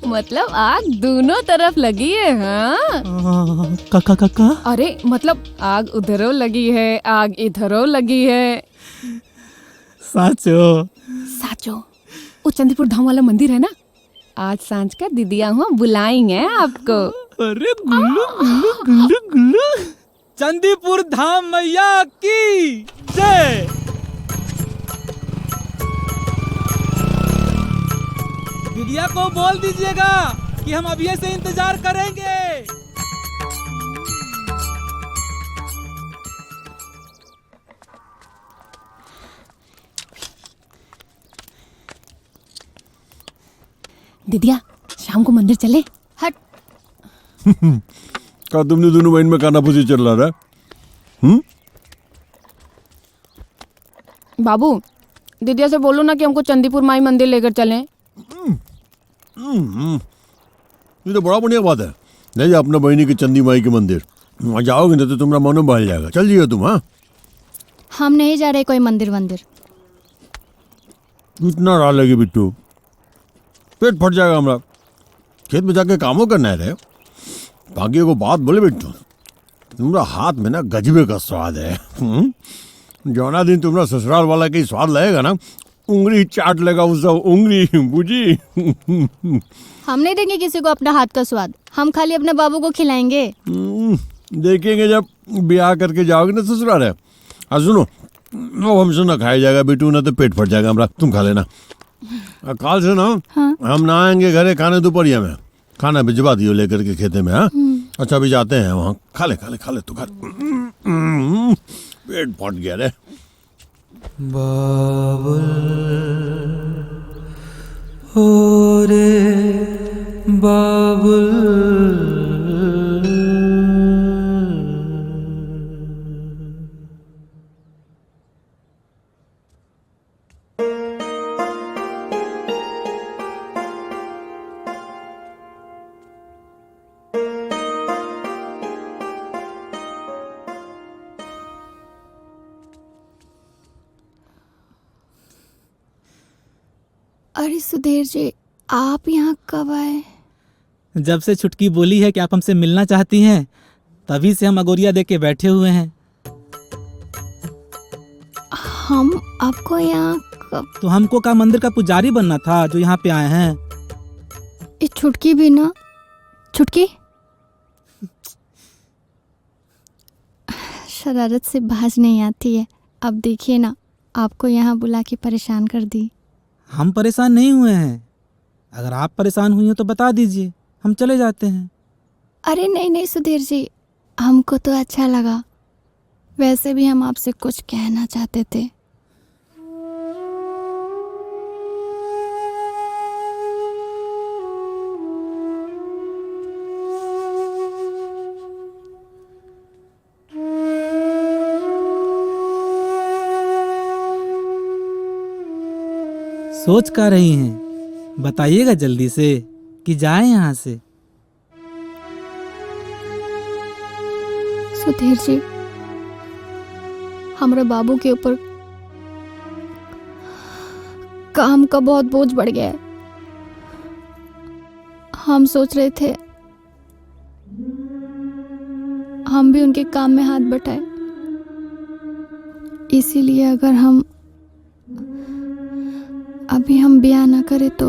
मतलब आग दोनों तरफ लगी है। हाँ काका काका, अरे मतलब आग उधरों लगी है, आग इधरों लगी है। साचो साचो, वो चंदीपुर धाम वाला मंदिर है ना, आज सांझ का दीदिया हुआ बुलाएंगे आपको। अरे गुल्लू गुल्लू गुल्लू गुल्लू, चंदीपुर धाम मैया की जय। दीदिया को बोल दीजिएगा कि हम अभी से इंतजार करेंगे। दीदिया, शाम को मंदिर चले। हट। का तुमने दोनों बहन में कानाफूसी चल रहा है? बाबू, दीदिया से बोलो ना कि हमको चंदीपुर माई मंदिर लेकर चलें। ये तो बड़ा बढ़िया बात है। नहीं अपना बहनी के चंदी माई के मंदिर, वहाँ जाओगे ना तो तुम्हारा मन बहल जाएगा। चल जियो तुम। हाँ, हम नहीं जा रहे कोई मंदिर वंदिर। इतना राह लगे बिट्टू, पेट फट जाएगा हमारा। खेत में जाके कामों करना है रे। बाकी को बात बोले बिट्टू, तुम्हारा हाथ में ना गजबे का स्वाद है। जौना दिन तुम्हारा ससुराल वाला के स्वाद लगेगा ना, उंगली चाट लेगा उस उंगली, बुझी। हम नहीं देंगे किसी को अपना हाथ का स्वाद, हम खाली अपने बाबू को खिलाएंगे। देखेंगे जब ब्याह करके जाओगे ना ससुराल है। हाँ सुनो, वो हमसे ना खाया जाएगा बिट्टू, ना तो पेट फट जाएगा हमारा। तुम खा लेना। काल से ना हम ना आएंगे घरे खाने दोपहरिया में, खाना भिजवा दियो लेकर के खेते में। हाँ अच्छा, अभी जाते हैं वहाँ। खा ले तू खा। पेट फट गया रे। बाबुल हो रे बाबुल, अरे सुधीर जी, आप यहाँ कब आए? जब से छुटकी बोली है कि आप हमसे मिलना चाहती हैं, तभी से हम अगोरिया दे के बैठे हुए हैं। हम आपको यहाँ कब? तो हमको का मंदिर का पुजारी बनना था जो यहाँ पे आए हैं। ये छुटकी भी ना, छुटकी शरारत से बाज नहीं आती है। अब देखिए ना, आपको यहाँ बुला के परेशान कर दी। हम परेशान नहीं हुए हैं, अगर आप परेशान हुई हो तो बता दीजिए, हम चले जाते हैं। अरे नहीं सुधीर जी, हमको तो अच्छा लगा। वैसे भी हम आपसे कुछ कहना चाहते थे। सोच क्या रही हैं, बताइएगा जल्दी से कि जाए यहाँ से। सुधीर जी, हमारे बाबू के ऊपर काम का बहुत बोझ बढ़ गया है। हम सोच रहे थे हम भी उनके काम में हाथ बटाएं। इसीलिए अगर हम अभी हम ब्याह ना करें तो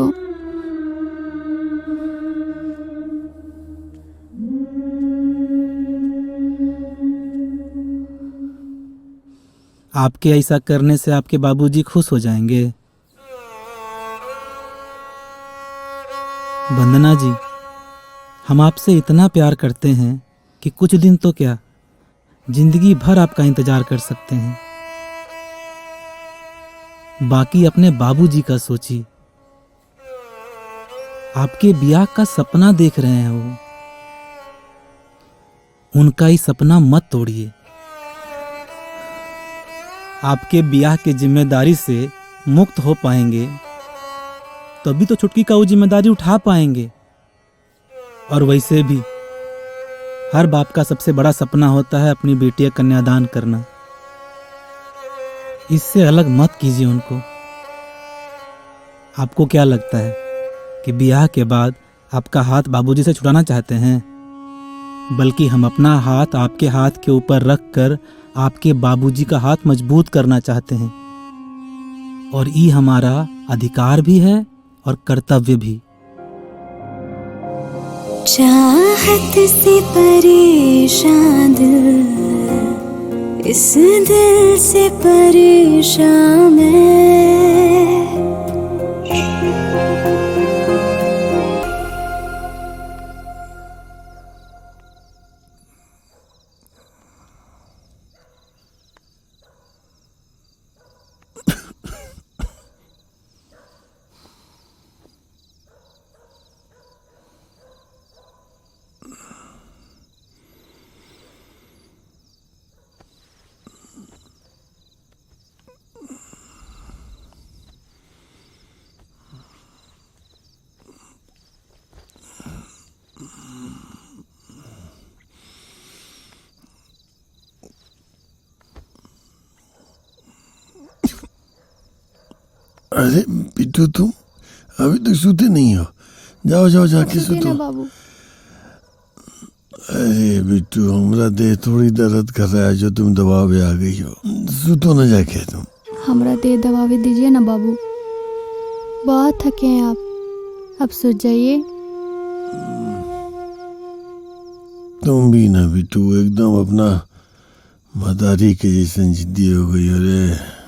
आपके ऐसा करने से आपके बाबूजी खुश हो जाएंगे। वंदना जी, हम आपसे इतना प्यार करते हैं कि कुछ दिन तो क्या, जिंदगी भर आपका इंतजार कर सकते हैं। बाकी अपने बाबूजी का सोचिए, आपके ब्याह का सपना देख रहे हैं वो। उनका ही सपना मत तोड़िए। आपके ब्याह की जिम्मेदारी से मुक्त हो पाएंगे तभी तो छुटकी का वो जिम्मेदारी उठा पाएंगे। और वैसे भी हर बाप का सबसे बड़ा सपना होता है अपनी बेटी का कन्यादान करना। इससे अलग मत कीजिए उनको। आपको क्या लगता है कि ब्याह के बाद आपका हाथ बाबूजी से छुड़ाना चाहते हैं? बल्कि हम अपना हाथ आपके हाथ के ऊपर रख कर आपके बाबूजी का हाथ मजबूत करना चाहते हैं। और ये हमारा अधिकार भी है और कर्तव्य भी। चाहत से परेशान दिल, इस दिल से परेशान मैं। अरे बिट्टू तुम अभी तक सोते नहीं हो? जाओ जाओ जाके सोतो। बाबू अरे बिट्टू हमरा देह थोड़ी दर्द कर रहा है जो तुम दबाव में आ गई हो। सोतो न जाके तुम। हमरा दे दबावे दीजिए ना बाबू, बहुत थके हैं आप, अब सो जाइए। तुम भी ना बिट्टू एकदम अपना मदारी के जैसे जिद्दी हो गई। अरे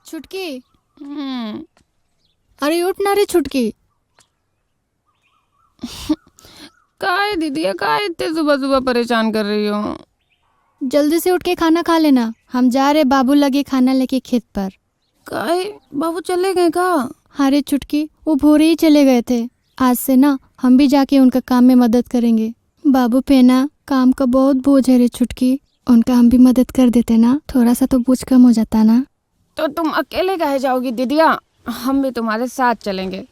छुटकी, अरे उठ ना रे छुटकी। काय दीदी काय इतने सुबह सुबह परेशान कर रही हो? जल्दी से उठ के खाना खा लेना, हम जा रहे बाबू लगे खाना लेके खेत पर। काय बाबू चले गए का? हाँ रे छुटकी, वो भोरे ही चले गए थे। आज से ना हम भी जाके उनका काम में मदद करेंगे। बाबू पे ना काम का बहुत बोझ है रे छुटकी, उनका हम भी मदद कर देते ना, थोड़ा सा तो बोझ कम हो जाता ना। तो तुम अकेले काहे जाओगी दीदिया? हम भी तुम्हारे साथ चलेंगे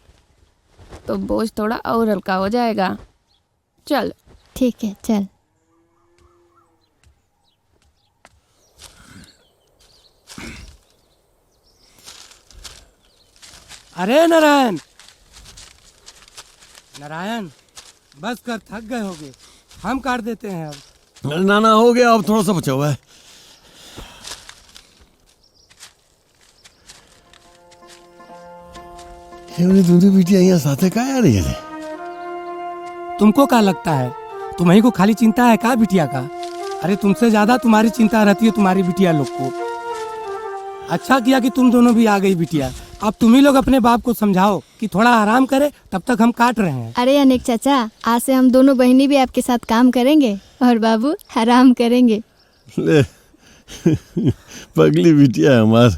तो बोझ थोड़ा और हल्का हो जाएगा। चल ठीक है चल। अरे नारायण, नारायण बस कर, थक गए होगे, हम काट देते हैं अब। ना ना हो गया, अब थोड़ा सा बचा हुआ है। दोनों बेटियां यहाँ साथ है, क्या आ रही है? तुमको क्या लगता है तुम्हीं को खाली चिंता है का बिटिया का? अरे तुमसे ज्यादा तुम्हारी चिंता रहती है तुम्हारी बिटिया लोग को। अच्छा किया कि तुम दोनों भी आ गई बिटिया। अब तुम ही लोग अपने बाप को समझाओ कि थोड़ा आराम करे, तब तक हम काट रहे हैं। अरे अनेक चाचा, आज से हम दोनों बहनी भी आपके साथ काम करेंगे और बाबू आराम करेंगे। ले पगली बिटिया है हमार।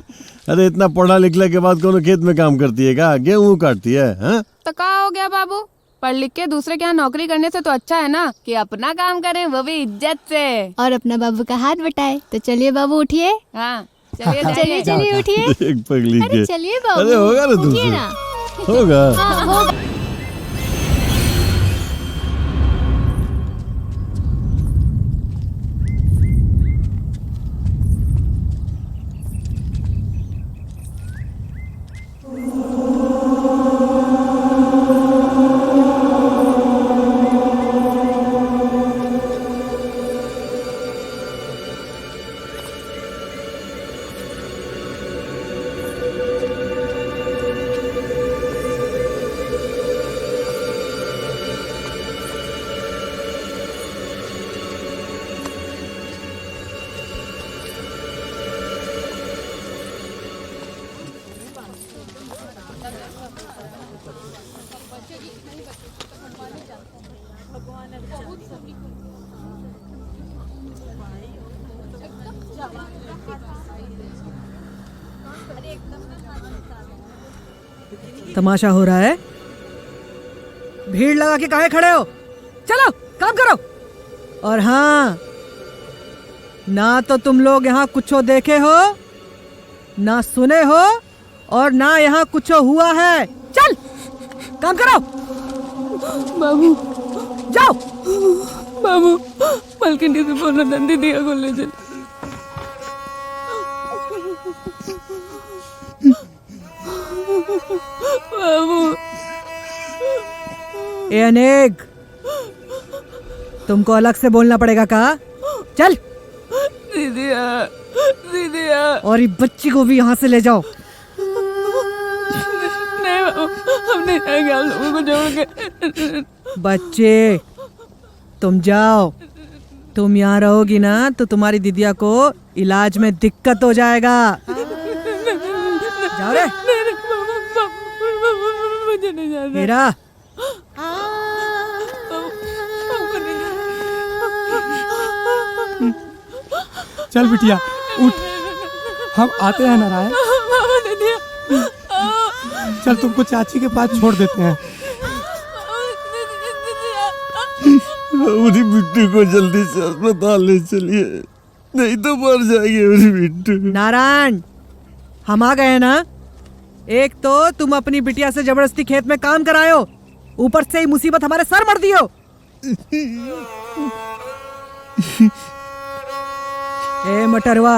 अरे इतना पढ़ा लिखने के बाद कौन खेत में काम करती है क्या? गेहूं काटती है? हाँ? तो क्या हो गया बाबू, पढ़ लिख के दूसरे के यहाँ नौकरी करने से तो अच्छा है ना कि अपना काम करें, वो भी इज्जत से, और अपना बाबू का हाथ बटाए। तो चलिए बाबू उठिए। हाँ चलिए चलिए चलिए उठिए। एक पगली के। अरे चलिए बाबू। अरे होगा ना उठिए तुमसे? ना। होगा। हाँ, होगा। तमाशा हो रहा है? भीड़ लगा के काहे खड़े हो? चलो काम करो। और हाँ, ना तो तुम लोग यहाँ कुछो देखे हो, ना सुने हो, और ना यहाँ कुछो हुआ है। चल काम करो। बाबू जाओ। बाबू मलकिनी से बोलो नंदी दिया को ले चल। बाबू ए अनेक, तुमको अलग से बोलना पड़ेगा का? चल। दीदिया दीदिया। और ये बच्ची को भी यहाँ से ले जाओ। नहीं बाबू, हम नहीं जाएंगे आप लोगों को छोड़ के। बच्चे तुम जाओ। तुम यहाँ रहोगी ना तो तुम्हारी दीदिया को इलाज में दिक्कत हो जाएगा। जाओ रे। मुझे नहीं जाना। हीरा, चल बिटिया उठ, हम आते हैं नारायण। चल तुमको चाची के पास छोड़ देते हैं। मेरी बिट्टू को जल्दी से अस्पताल ले चलिए, नहीं तो मर जाएगी मेरी बिट्टू। नारायण, हम आ गए ना। एक तो तुम अपनी बिटिया से जबरदस्ती खेत में काम करायो, ऊपर से ही मुसीबत हमारे सर मर दियो। ए मटरवा,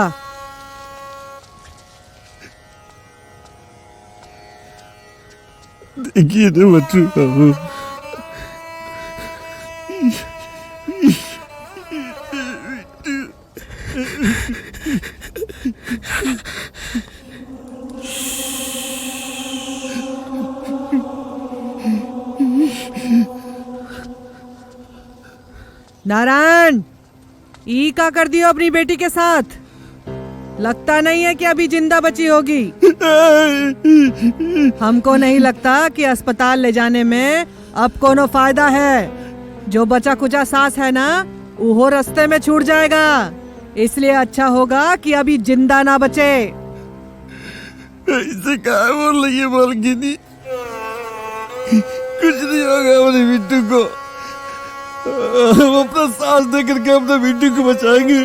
देखिए ना मटरू बाबू, नारायण, ई का कर दियो अपनी बेटी के साथ? लगता नहीं है कि अभी जिंदा बची होगी। हमको नहीं लगता कि अस्पताल ले जाने में अब कोनो फायदा है। जो बचा कुचा सांस है ना, वो रास्ते में छूट जाएगा। इसलिए अच्छा होगा कि अभी जिंदा ना बचे। ऐसे क्या बोल रही है मालकिनी? कुछ नहीं होगा मेरी बिट्टू को। हम अपना सांस दे करके अपने बिट्टू को बचाएंगे।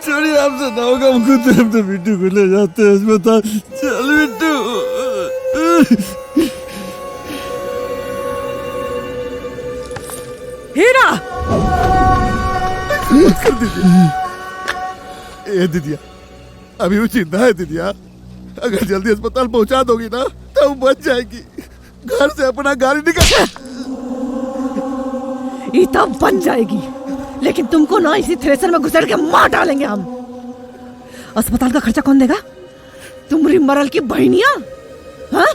छोड़िए, आपसे ना होगा, हम खुद अपने बिट्टू को ले जाते हैं अस्पताल। चल बिट्टू। हीरा, ए दीदिया, अभी वो जिंदा है दीदिया। अगर जल्दी अस्पताल पहुंचा दोगी ना तो वो बच जाएगी। घर से अपना गाड़ी निकल। ये तब बन जाएगी, लेकिन तुमको ना इसी थ्रेसर में घुसेड़ के मार डालेंगे हम। अस्पताल का खर्चा कौन देगा? तुम्हारी मरल की बहनिया? हाँ?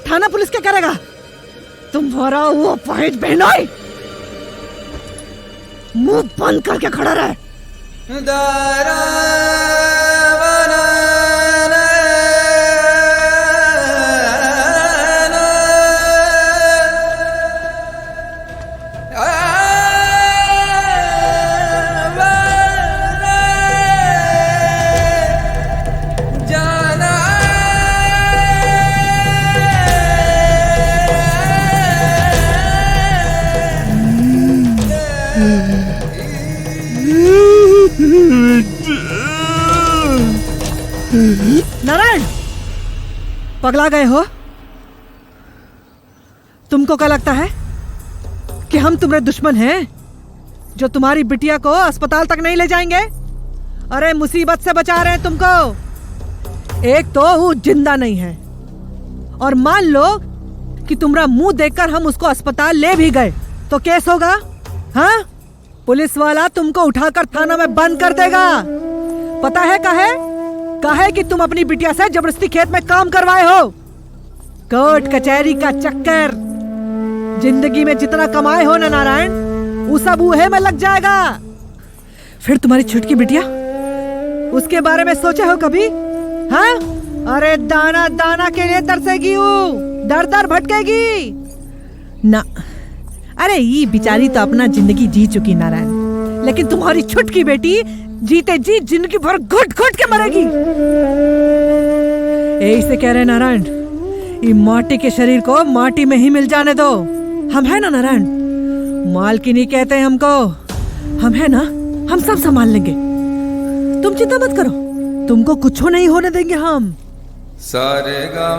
थाना पुलिस क्या करेगा? तुम्हारा वो पहेज बहनोई मुंह बंद करके खड़ा रहे। नारायण, पगला गए हो? तुमको क्या लगता है कि हम तुम्हारे दुश्मन हैं जो तुम्हारी बिटिया को अस्पताल तक नहीं ले जाएंगे? अरे मुसीबत से बचा रहे हैं तुमको। एक तो वो जिंदा नहीं है, और मान लो कि तुम्हारा मुंह देखकर हम उसको अस्पताल ले भी गए तो केस होगा। हाँ, पुलिस वाला तुमको उठाकर थाना में बंद कर देगा। पता है काहे कि तुम अपनी बिटिया से जबरदस्ती खेत में काम करवाए हो। कोर्ट कचहरी का चक्कर, जिंदगी में जितना कमाए हो ना नारायण, वो सब उहे में लग जाएगा। फिर तुम्हारी छुटकी बिटिया, उसके बारे में सोचे हो कभी? हाँ? अरे दाना दाना के लिए तरसेगी वो, दर दर भटकेगी ना। अरे ये बिचारी तो अपना जिंदगी जी चुकी नारायण, लेकिन तुम्हारी छुटकी बेटी जीते जी जिंदगी भर घुट घुट के मरेगी। यही से कह रहे नारायण, ये माटी के शरीर को माटी में ही मिल जाने दो। हम है ना नारायण, मालकिनी कहते हैं हमको, हम है ना, हम सब संभाल लेंगे। तुम चिंता मत करो, तुमको कुछ नहीं होने देंगे हम। सारे दा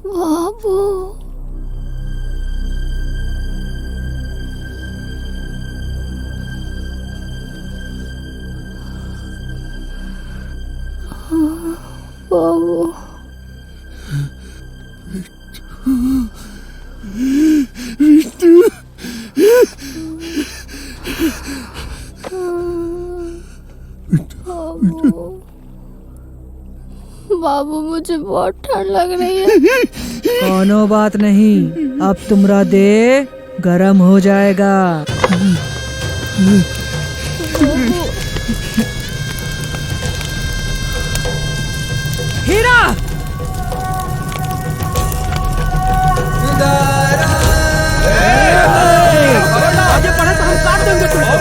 बाबू, बाबू, बाबू मुझे बहुत ठंड लग रही है। कोनो बात नहीं, अब तुम्हारा देह गरम हो जाएगा। हीरा, आगे बढ़े तो हम काट देंगे तुमको।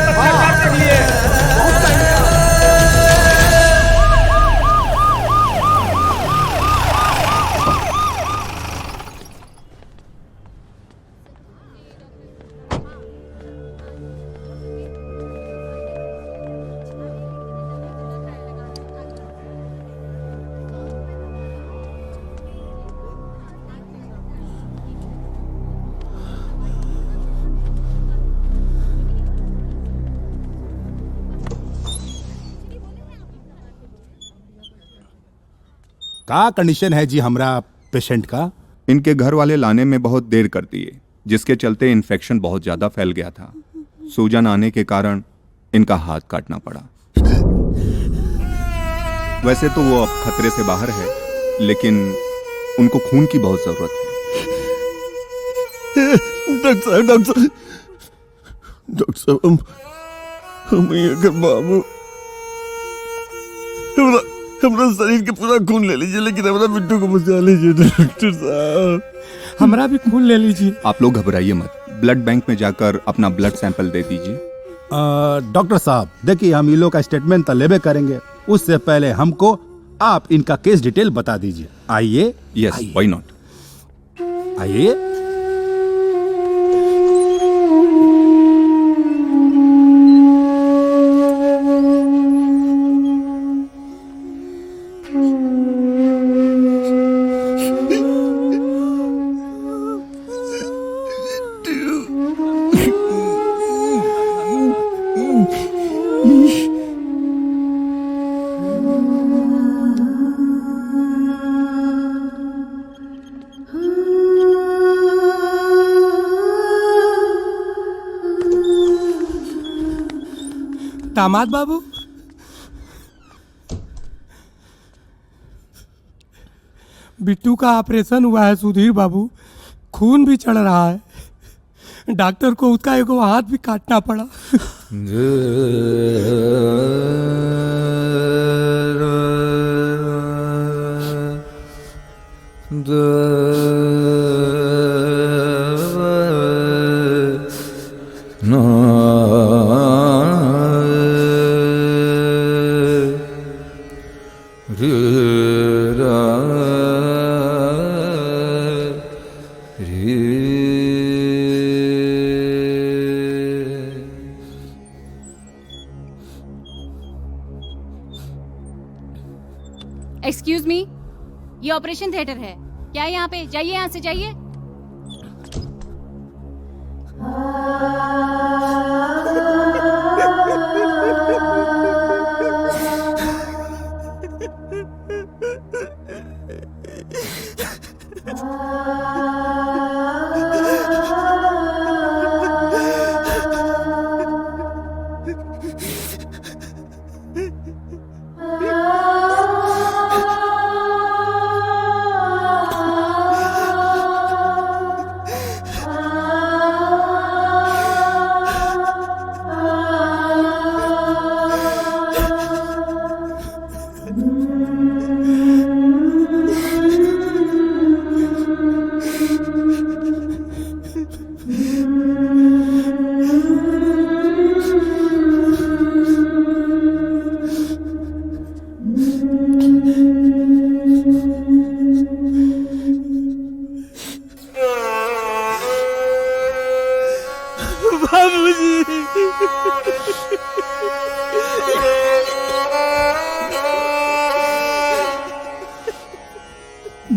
का कंडीशन है जी हमरा पेशेंट का? इनके घर वाले लाने में बहुत देर कर दिए, जिसके चलते इन्फेक्शन बहुत ज़्यादा फैल गया था। सूजन आने के कारण इनका हाथ काटना पड़ा। वैसे तो वो अब खतरे से बाहर है, लेकिन उनको खून की बहुत ज़रूरत है। डॉक्टर साहब, हम अगर बाबू हमारा शरीर के पूरा खून ले लीजिए, लेकिन हमारा बिट्टू को बचा लीजिए डॉक्टर साहब। हमारा भी खून ले लीजिए। आप लोग घबराइए मत, ब्लड बैंक में जाकर अपना ब्लड सैंपल दे दीजिए। डॉक्टर साहब देखिए, हम इन लोग का स्टेटमेंट तो लेबे करेंगे, उससे पहले हमको आप इनका केस डिटेल बता दीजिए। आइए। Yes, why not. आइए। दामाद बाबू, बिट्टू का ऑपरेशन हुआ है सुधीर बाबू, खून भी चढ़ रहा है। डॉक्टर को उसका एक हाथ भी काटना पड़ा। एक्सक्यूज मी, ये ऑपरेशन थिएटर है क्या? यहाँ पे जाइए, यहाँ से जाइए।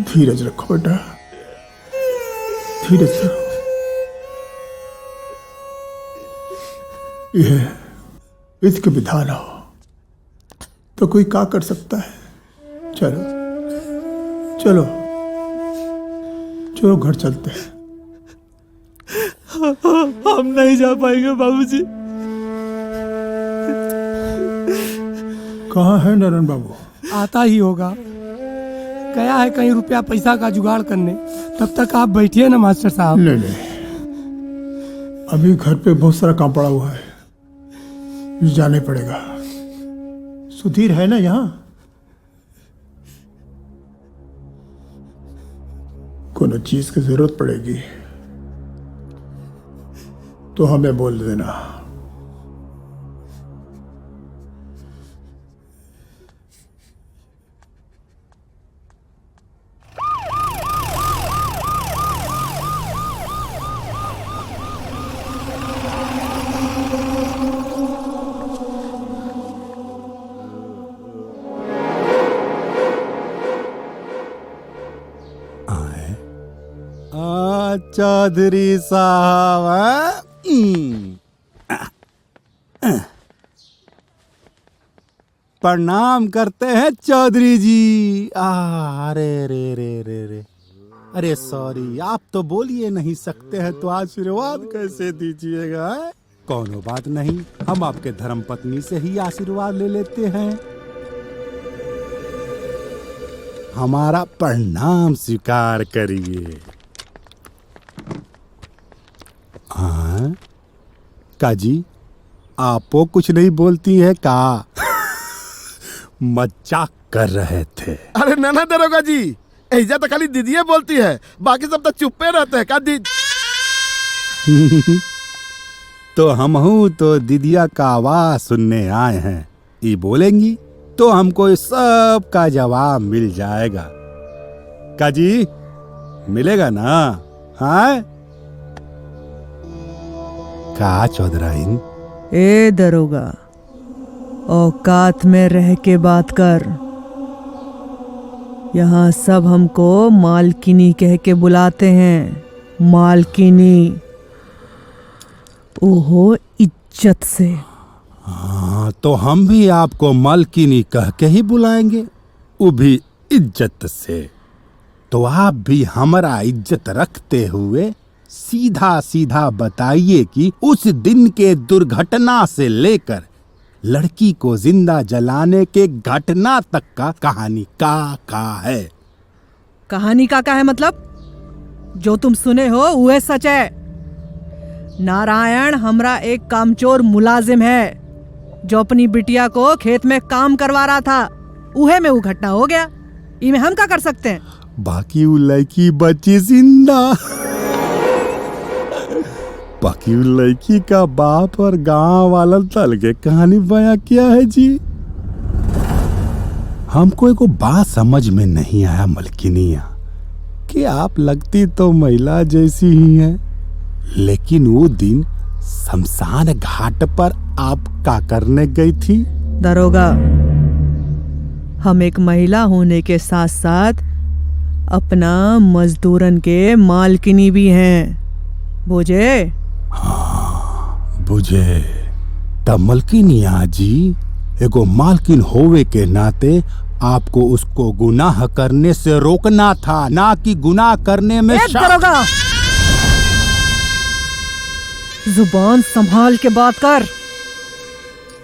धीरज रखो बेटा, धीरज रखो। यह इसके विधान हो तो कोई क्या कर सकता है। चलो चलो चलो घर चलते हैं। हम नहीं जा पाएंगे बाबूजी। कहाँ है नारायण बाबू? आता ही होगा, गया है कहीं रुपया पैसा का जुगाड़ करने। तब तक आप बैठिए ना मास्टर साहब। नहीं नहीं, अभी घर पे बहुत सारा काम पड़ा हुआ है, जाने पड़ेगा। सुधीर है ना यहाँ? कोनो चीज की जरूरत पड़ेगी तो हमें बोल देना। चौधरी साहब, प्रणाम करते हैं चौधरी जी। अरे रे रे रे रे, अरे सॉरी, आप तो बोल ही नहीं सकते हैं तो आशीर्वाद कैसे दीजिएगा? कोनो बात नहीं, हम आपके धर्म पत्नी से ही आशीर्वाद ले लेते हैं। हमारा प्रणाम स्वीकार करिए। हाँ काजी, आपो कुछ नहीं बोलती है का? मजाक कर रहे थे। अरे नाना दरोगा जी, ऐजा तो खाली दीदिये बोलती है, बाकी सब तो चुप्पे रहते हैं का दी। तो हमहू तो दीदिया का आवाज सुनने आए हैं। ये बोलेंगी तो हमको सब का जवाब मिल जाएगा। काजी मिलेगा ना? हाँ का चौधराइन? ए दरोगा, औकात में रह के बात कर। यहाँ सब हमको मालकिनी कह के बुलाते हैं, मालकिनी। ओहो इज्जत से। हाँ तो हम भी आपको मालकिनी कह के ही बुलाएंगे, वो भी इज्जत से। तो आप भी हमारा इज्जत रखते हुए सीधा सीधा बताइए कि उस दिन के दुर्घटना से लेकर लड़की को जिंदा जलाने के घटना तक का कहानी का है। कहानी का है मतलब? जो तुम सुने हो वह सच है। नारायण हमरा एक कामचोर मुलाजिम है जो अपनी बिटिया को खेत में काम करवा रहा था। उहे में वो घटना हो गया। इमे हम क्या कर सकते हैं? बाकी वो लड़की बची जिंदा। बाकी वो लड़की का बाप और गांव वाला तल के कहानी बयां किया है जी। हमको एक बात समझ में नहीं आया मलकिनिया कि आप लगती तो महिला जैसी ही हैं, लेकिन वो दिन शमशान घाट पर आप क्या करने गई थी? दरोगा, हम एक महिला होने के साथ साथ अपना मजदूरन के मालकिनी भी हैं, बुझे? हाँ, बुझे। तब मलकिनिया जी, एगो मालकिन होवे के नाते आपको उसको गुनाह करने से रोकना था, ना कि गुनाह करने में दरोगा, जुबान संभाल के बात कर।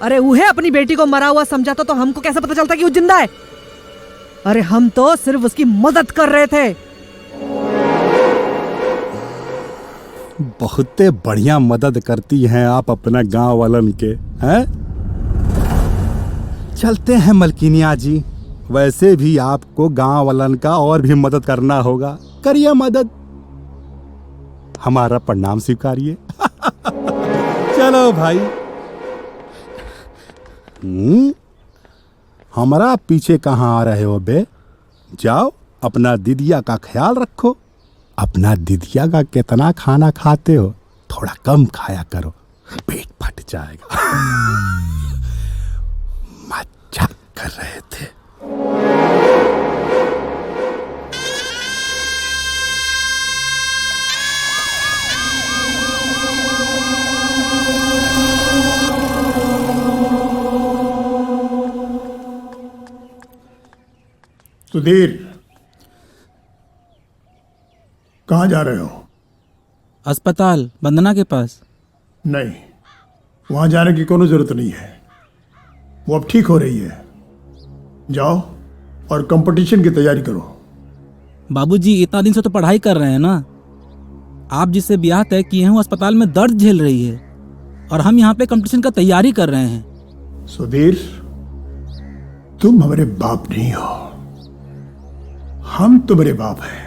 अरे उहे अपनी बेटी को मरा हुआ समझा तो हमको कैसे पता चलता कि वो जिंदा है? अरे हम तो सिर्फ उसकी मदद कर रहे थे। बहुते बढ़िया मदद करती हैं आप अपना गांव वालन के, हैं? चलते हैं मलकिनिया जी, वैसे भी आपको गांव वालन का और भी मदद करना होगा। करिए मदद, हमारा प्रणाम स्वीकारिए। चलो भाई। हमारा पीछे कहाँ आ रहे हो बे? जाओ अपना दीदिया का ख्याल रखो। अपना दीदिया का कितना खाना खाते हो? थोड़ा कम खाया करो, पेट फट जाएगा। मजाक कर रहे थे। सुधीर, कहाँ जा रहे हो? अस्पताल वंदना के पास। नहीं, वहां जाने की कोनो जरूरत नहीं है। वो अब ठीक हो रही है। जाओ और कंपटीशन की तैयारी करो। बाबूजी, इतना दिन से तो पढ़ाई कर रहे हैं ना। आप जिससे ब्याह तय किए हैं वो अस्पताल में दर्द झेल रही है और हम यहाँ पे कंपटीशन का तैयारी कर रहे हैं। सुधीर, तुम हमारे बाप नहीं हो, हम तुम्हारे बाप हैं।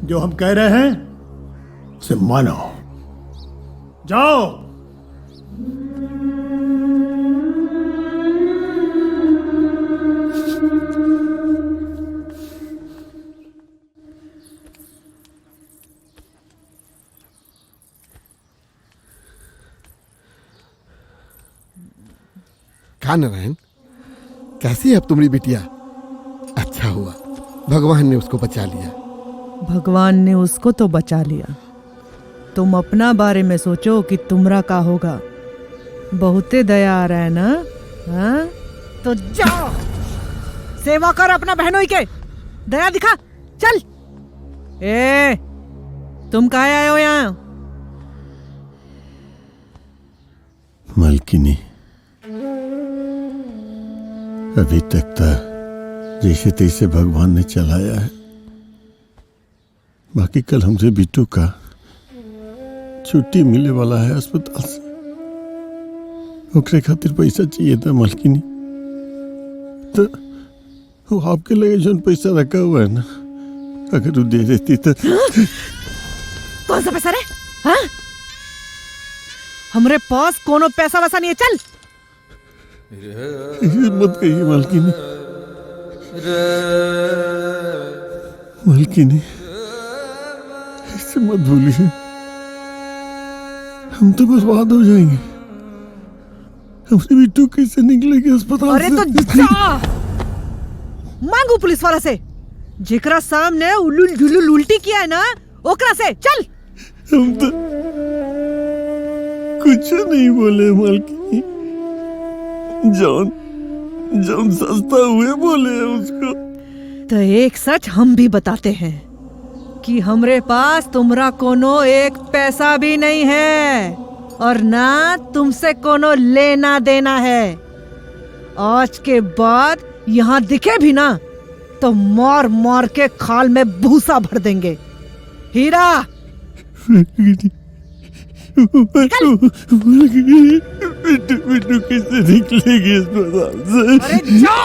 जो हम कह रहे हैं उसे मानो। जाओ। कहा नारायण, कैसी है अब तुम्हारी बिटिया? अच्छा हुआ भगवान ने उसको बचा लिया। भगवान ने उसको तो बचा लिया, तुम अपना बारे में सोचो कि तुमरा का होगा। बहुते दया आ रहा है ना? हाँ? तो जाओ सेवा कर अपना बहनों के, दया दिखा। चल। ए, तुम कहाँ आए हो यहाँ? मालकिनी, अभी तक तो जैसे तैसे भगवान ने चलाया है। बाकी कल हमसे बिट्टू का छुट्टी मिले वाला है अस्पताल से। ओकरे खातिर पैसा चाहिए था मालकिनी। तो वो आपके लगे जो पैसा रखा हुआ है ना, अगर वो दे देती तो। कौन सा पैसा रे? हाँ? हमरे पास कोनो पैसा वैसा नहीं है। चल। मत कहिए मालकिनी। मालकिनी, ऐसे मत भूलिए। हम तो बस बाद हो जाएंगे। हमसे बिट्टू कैसे निकलेगी अस्पताल अरे से? तो जा मांगू पुलिस वाला से, जेकरा सामने उलुल जुलुल उल्टी किया है ना, ओकरा से। चल। हम तो कुछ नहीं बोले मालकिनी। जान जब सस्ता हुए बोले उसको। तो एक सच हम भी बताते हैं कि हमरे पास तुमरा कोनो एक पैसा भी नहीं है और ना तुमसे कोनो लेना देना है। आज के बाद यहाँ दिखे भी ना तो मार मार के खाल में भूसा भर देंगे। हीरा बिट्टू कैसे निकलेगी इस अस्पताल से? अरे जा।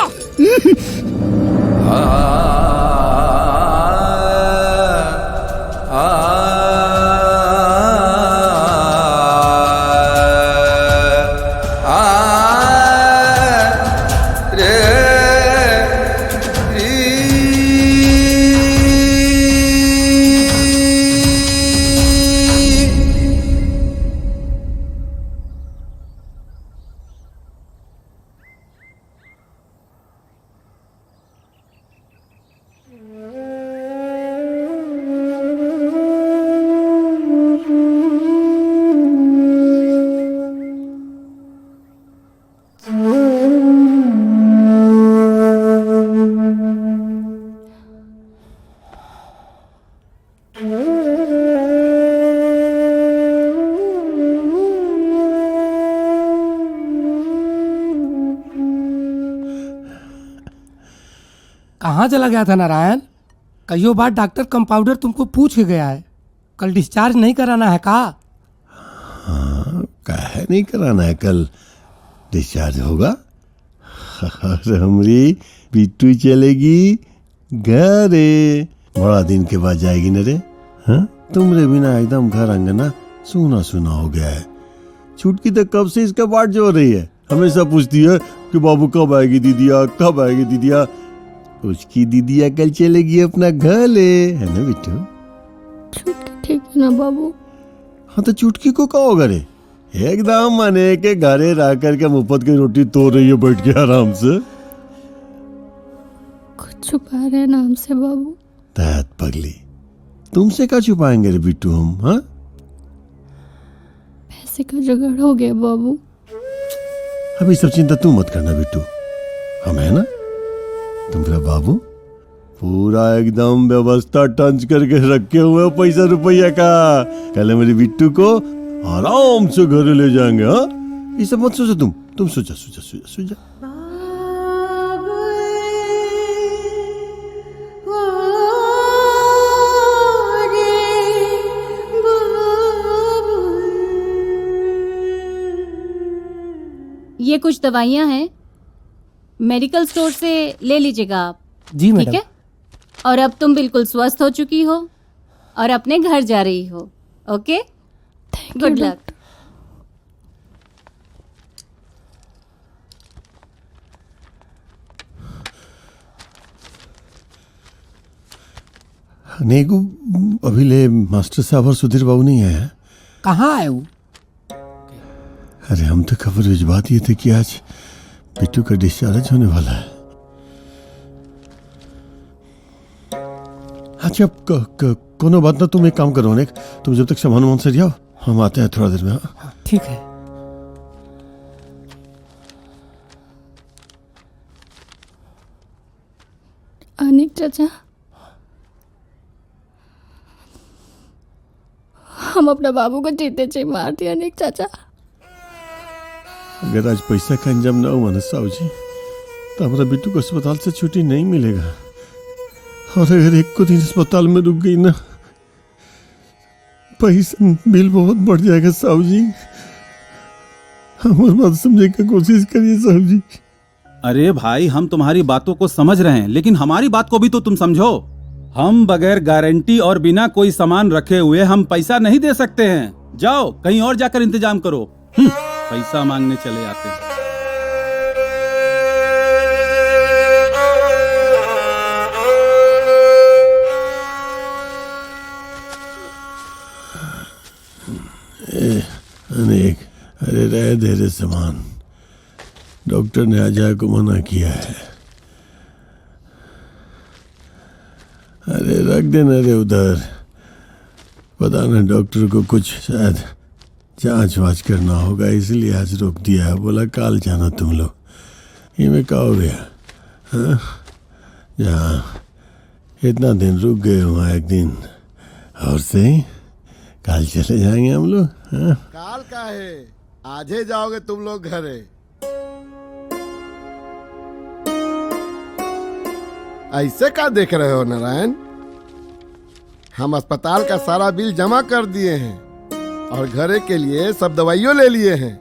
कहाँ चला गया था नारायण? कईयों बार डॉक्टर कंपाउंडर तुमको पूछ के गया है, कल डिस्चार्ज नहीं कराना है का? हाँ, काहे नहीं कराना है, कल डिस्चार्ज होगा। और हमारी बिट्टू चलेगी घरे। बड़ा दिन के बाद जाएगी न रे। हाँ, तुमरे बिना एकदम घर अंगना सूना सूना हो गया है। छुटकी तो कब से इसका बाट जो रही है, हमेशा पूछती है कि बाबू कब आएगी दीदिया, कब आएगी दीदिया। उसकी दीदिया कल चलेगी अपना घर ले, है ना बिट्टू? छुटकी ठीक है ना बाबू? हाँ तो चुटकी को कहो होगा रे, एकदम माने के घरे रह करके मुफ्त की रोटी तोड़ रही है बैठ के आराम से। कुछ छुपा रहे ना हमसे बाबू? तैत पगली, तुमसे क्या छुपाएंगे रे बिट्टू हम? हाँ, पैसे का जुगाड़ हो गया बाबू। अभी सब चिंता तू मत करना बिट्टू, हम है ना तुम्हारा बाबू। पूरा एकदम व्यवस्था टंच करके रखे हुए पैसा रुपया का। कल मेरे बिट्टू को आराम से घर ले जाएंगे। हाँ, ये सब मत सोचो तुम सोचा सोचा सोचा सोचा। ये कुछ दवाइयाँ हैं, मेडिकल स्टोर से ले लीजिएगा आप। जी मैडम। ठीक है, और अब तुम बिल्कुल स्वस्थ हो चुकी हो और अपने घर जा रही हो। Okay, good luck. नहीं को अभी ले मास्टर साहब और सुधीर बाबू नहीं आया। कहाँ है वो? अरे हम तो खबर भिजवा दिए थे कि आज बिट्टू का डिस्चार्ज होने वाला है। अच्छा कोनो बात ना, तुम एक काम करो अनेक, तुम जब तक सामान वामान से जाओ, हम आते हैं थोड़ा देर में। हाँ ठीक है। अनिक चाचा, हम अपना बाबू को जीते जी मार दिया। अनिक चाचा, अगर आज पैसा का इंतजाम ना हुआ ना साहू जी, तो हमारा बिट्टू को अस्पताल से छुट्टी नहीं मिलेगा। और अगर एक को दिन अस्पताल में रुक गई ना, पैसा बिल बहुत बढ़ जाएगा साहू जी। हमारी बात समझने की कोशिश करिए साहू जी। अरे भाई, हम तुम्हारी बातों को समझ रहे हैं, लेकिन हमारी बात को भी तो तुम समझो। हम बगैर गारंटी और बिना कोई सामान रखे हुए हम पैसा नहीं दे सकते हैं। जाओ कहीं और जाकर इंतजाम करो। पैसा मांगने चले आते हैं। अनेक, अरे रह दे रे सामान, डॉक्टर ने अजय को मना किया है। अरे रख देना रे उधर, पता ना डॉक्टर को कुछ शायद जांच वाच करना होगा, इसलिए आज रोक दिया है। बोला काल जाना तुम लोग। ये में क्या हो गया? हाँ, जहाँ इतना दिन रुक गए वहाँ एक दिन और से काल चले जाएंगे हम लोग। हाँ? काल का है, आज ही जाओगे तुम लोग घरे। ऐसे क्या देख रहे हो नारायण? हम अस्पताल का सारा बिल जमा कर दिए हैं और घरे के लिए सब दवाइयों ले लिए हैं।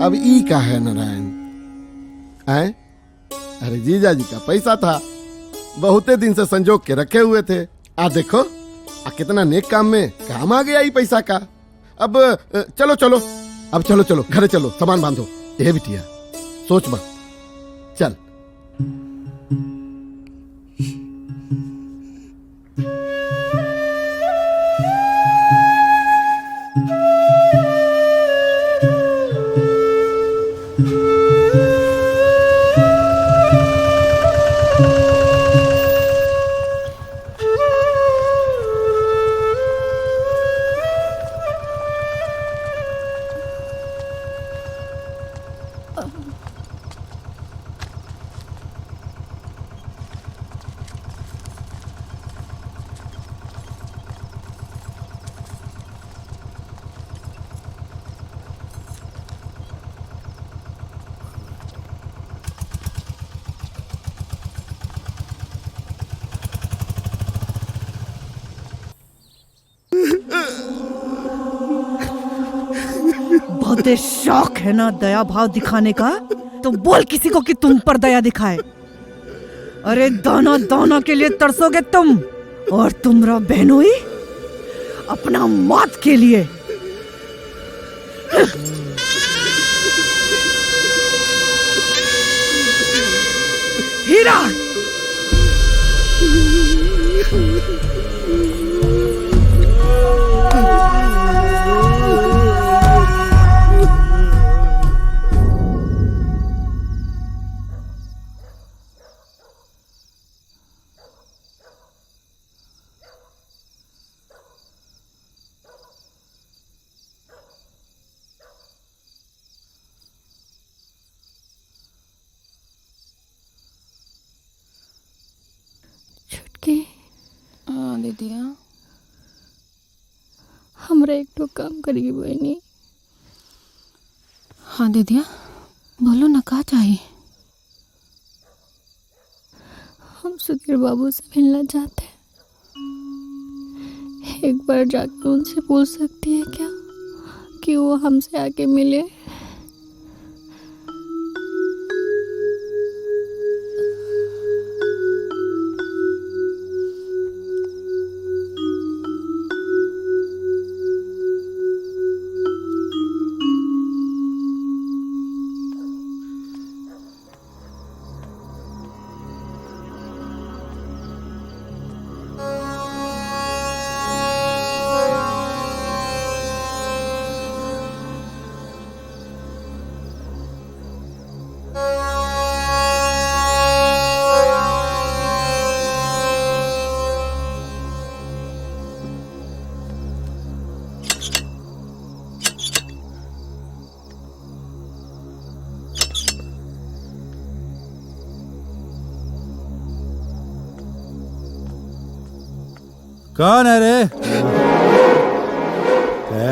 अब ई का है नारायण? आए? अरे जीजा जी का पैसा था, बहुते दिन से संजोग के रखे हुए थे। आ देखो, आ कितना नेक काम में काम आ गया ई पैसा का। अब चलो चलो, अब चलो चलो घरे चलो, सामान बांधो। ये बिटिया सोच मत, चल। बहुत शौक है ना दया भाव दिखाने का, तो बोल किसी को कि तुम पर दया दिखाए। अरे दाना दाना के लिए तरसोगे तुम, और तुमरा बहनोई अपना मौत के लिए। हीरा, दीदिया हमरा एक तो काम करिए बहनी। हाँ दीदिया, बोलो ना, क्या चाहिए? हम सुधीर बाबू से मिलना चाहते हैं। एक बार जाकर उनसे पूछ सकती है क्या कि वो हमसे आके मिले? कौन है रे?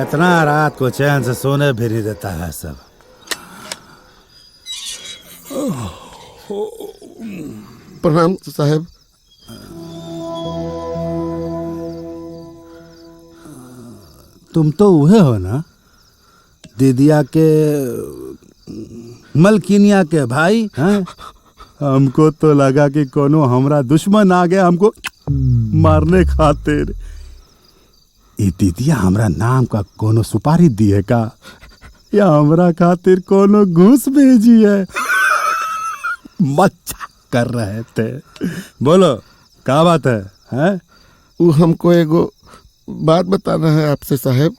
इतना रात को चैन से सोने भी नहीं देता है सब। प्रणाम साहब। तुम तो वह हो ना, दीदिया के मलकिनिया के भाई हैं? हमको तो लगा कि कोनो हमरा दुश्मन आ गया हमको मारने खातिर। ये दीदिया हमरा नाम का कोनो सुपारी दी है का, या हमरा खातिर कोनो घूस भेजी है? मच्छा कर रहे थे। बोलो क्या बात है, हैं? वो हमको एगो बात बताना है आपसे साहब।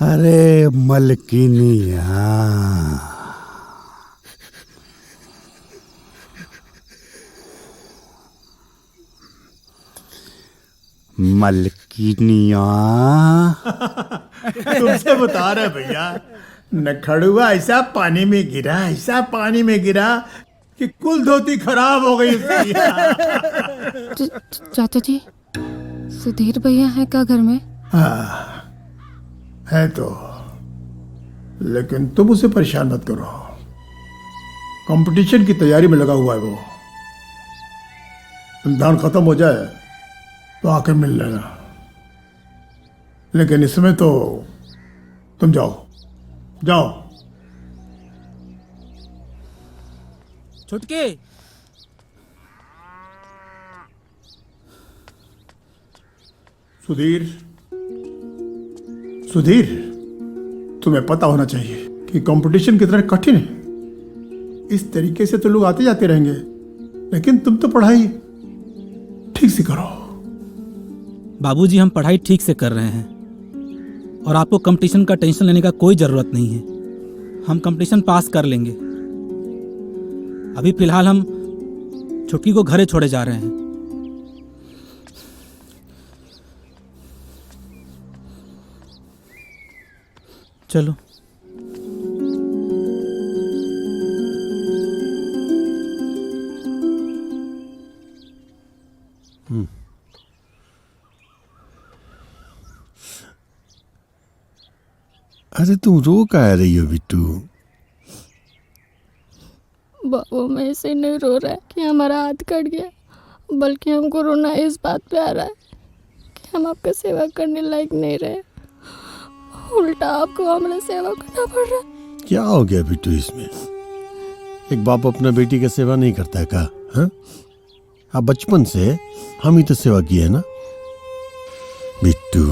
अरे मलकिनिया, मलकिनिया। तुमसे बता रहे भैया, नखड़ुआ ऐसा पानी में गिरा, ऐसा पानी में गिरा कि कुल धोती खराब हो गई उसकी। चाचा जी, सुधीर भैया है क्या घर में? हाँ है तो, लेकिन तुम उसे परेशान मत करो। कंपटीशन की तैयारी में लगा हुआ है वो। इम्तिहान खत्म हो जाए तो आके मिल लेना, लेकिन इसमें तो तुम जाओ जाओ। छुटकी, सुधीर, सुधीर, तुम्हें पता होना चाहिए कि कंपटीशन कितना कठिन है। इस तरीके से तो लोग आते जाते रहेंगे, लेकिन तुम तो पढ़ाई ठीक से करो। बाबूजी, हम पढ़ाई ठीक से कर रहे हैं और आपको कंपटीशन का टेंशन लेने का कोई ज़रूरत नहीं है। हम कंपटीशन पास कर लेंगे। अभी फिलहाल हम छुटकी को घरे छोड़े जा रहे हैं। चलो। अरे तुम रो का रही हो बिट्टू? बाबू मैं ऐसे नहीं रो रहा है कि हमारा हाथ कट गया, बल्कि हमको रोना इस बात पे आ रहा है कि हम आपका सेवा करने लायक नहीं रहे। उल्टा आपको हमारा सेवा करना पड़ रहा है। क्या हो गया बिट्टू इसमें? एक बाप अपना बेटी का सेवा नहीं करता है का? हाँ, अब बचपन से हम ही तो सेवा की है ना बिट्टू।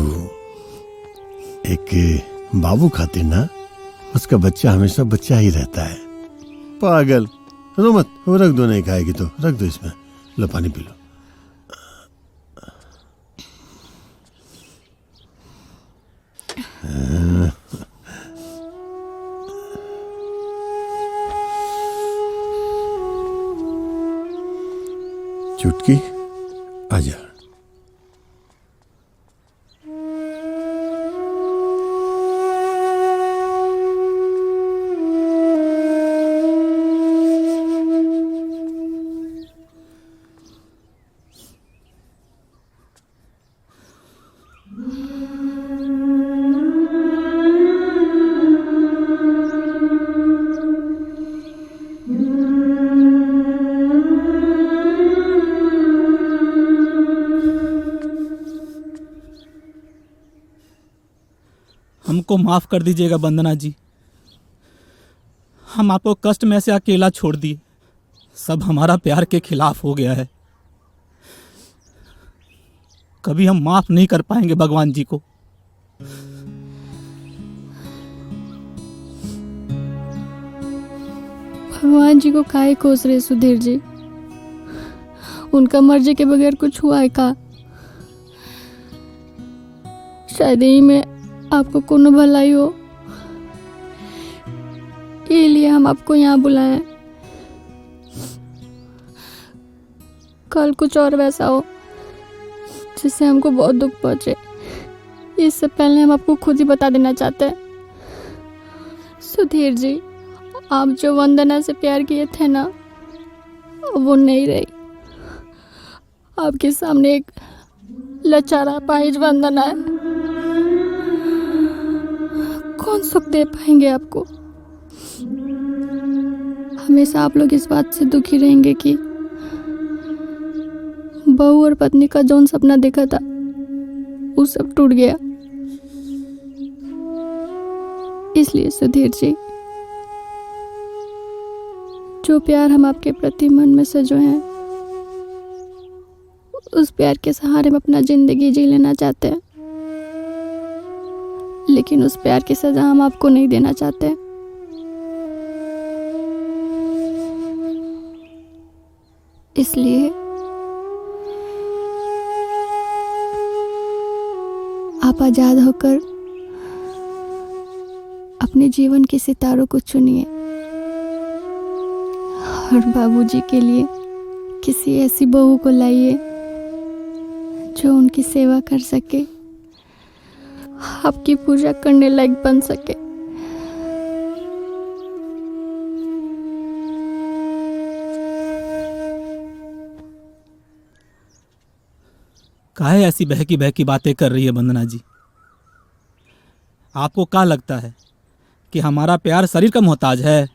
एक बाबू खातिर ना उसका बच्चा हमेशा बच्चा ही रहता है। पागल, रो मत, वो रख दो, नहीं खाएगी तो रख दो इसमें। लो पानी पी लो। चुटकी आजा। हमको माफ कर दीजिएगा वंदना जी। हम आपको कष्ट में से अकेला छोड़ दिए। सब हमारा प्यार के खिलाफ हो गया है। कभी हम माफ नहीं कर पाएंगे भगवान जी को। भगवान जी को काहे कोस रहे सुधीर जी? उनका मर्जी के बगैर कुछ हुआ है का? शायद यही में आपको कोनो भलाई हो, ये लिए हम आपको यहाँ बुलाए हैं। कल कुछ और वैसा हो जिससे हमको बहुत दुख पहुंचे, इससे पहले हम आपको खुद ही बता देना चाहते हैं। सुधीर जी, आप जो वंदना से प्यार किए थे ना, वो नहीं रही। आपके सामने एक लचारा पाहिज वंदना है। कौन सुख दे पाएंगे आपको? हमेशा आप लोग इस बात से दुखी रहेंगे कि बहू और पत्नी का जौन सपना देखा था वो सब टूट गया। इसलिए सुधीर जी, जो प्यार हम आपके प्रति मन में सजोए हैं, उस प्यार के सहारे हम अपना जिंदगी जी लेना चाहते हैं। लेकिन उस प्यार की सजा हम आपको नहीं देना चाहते। इसलिए आप आजाद होकर अपने जीवन के सितारों को चुनिए और बाबूजी के लिए किसी ऐसी बहू को लाइए जो उनकी सेवा कर सके, आपकी पूजा करने लायक बन सके। काहे ऐसी बहकी बहकी बातें कर रही है वंदना जी? आपको क्या लगता है कि हमारा प्यार शरीर का मोहताज है?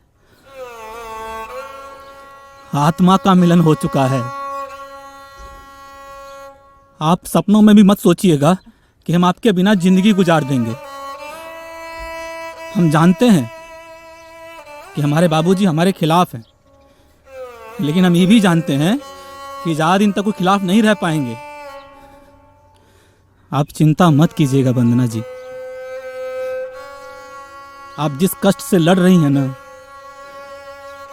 आत्मा का मिलन हो चुका है। आप सपनों में भी मत सोचिएगा कि हम आपके बिना जिंदगी गुजार देंगे। हम जानते हैं कि हमारे बाबूजी हमारे खिलाफ हैं, लेकिन हम ये भी जानते हैं कि ज़्यादा दिन तक वो खिलाफ नहीं रह पाएंगे। आप चिंता मत कीजिएगा वंदना जी। आप जिस कष्ट से लड़ रही हैं ना,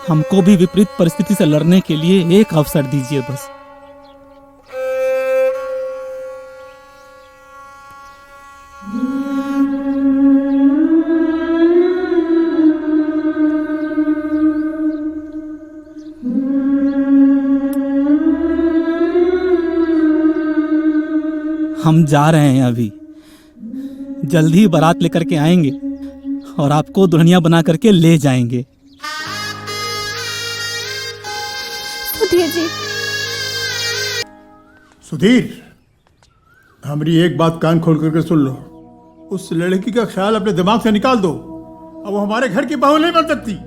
हमको भी विपरीत परिस्थिति से लड़ने के लिए एक अवसर दीजिए बस। हम जा रहे हैं अभी, जल्दी ही बारात लेकर के आएंगे और आपको दुल्हनिया बना करके ले जाएंगे। सुधीर जी। सुधीर, हमारी एक बात कान खोल करके सुन लो। उस लड़की का ख्याल अपने दिमाग से निकाल दो। अब वो हमारे घर की बहू नहीं बन सकती।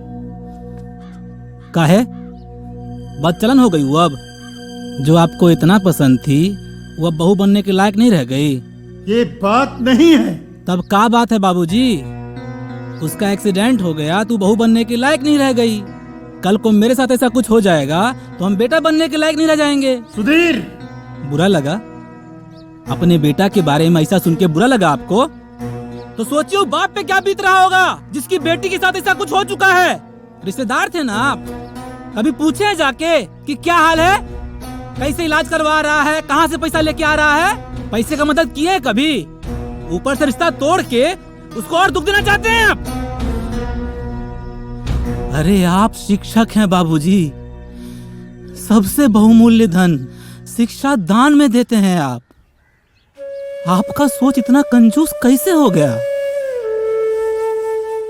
काहे? बदचलन हो गई वो अब? जो आपको इतना पसंद थी वो अब बहू बनने के लायक नहीं रह गई? ये बात नहीं है। तब क्या बात है बाबूजी? उसका एक्सीडेंट हो गया, तू बहू बनने के लायक नहीं रह गई। कल को मेरे साथ ऐसा कुछ हो जाएगा तो हम बेटा बनने के लायक नहीं रह जाएंगे। सुधीर, बुरा लगा? अपने बेटा के बारे में ऐसा सुन के बुरा लगा आपको? तो सोचियो बाप पे क्या बीत रहा होगा जिसकी बेटी के साथ ऐसा कुछ हो चुका है। रिश्तेदार थे ना आप, कभी पूछे जाके कि क्या हाल है, कैसे इलाज करवा रहा है, कहाँ से पैसा लेके आ रहा है? पैसे का मदद किए कभी? ऊपर से रिश्ता तोड़ के उसको और दुख देना चाहते हैं आप। अरे आप शिक्षक हैं बाबूजी, सबसे बहुमूल्य धन शिक्षा दान में देते हैं आप। आपका सोच इतना कंजूस कैसे हो गया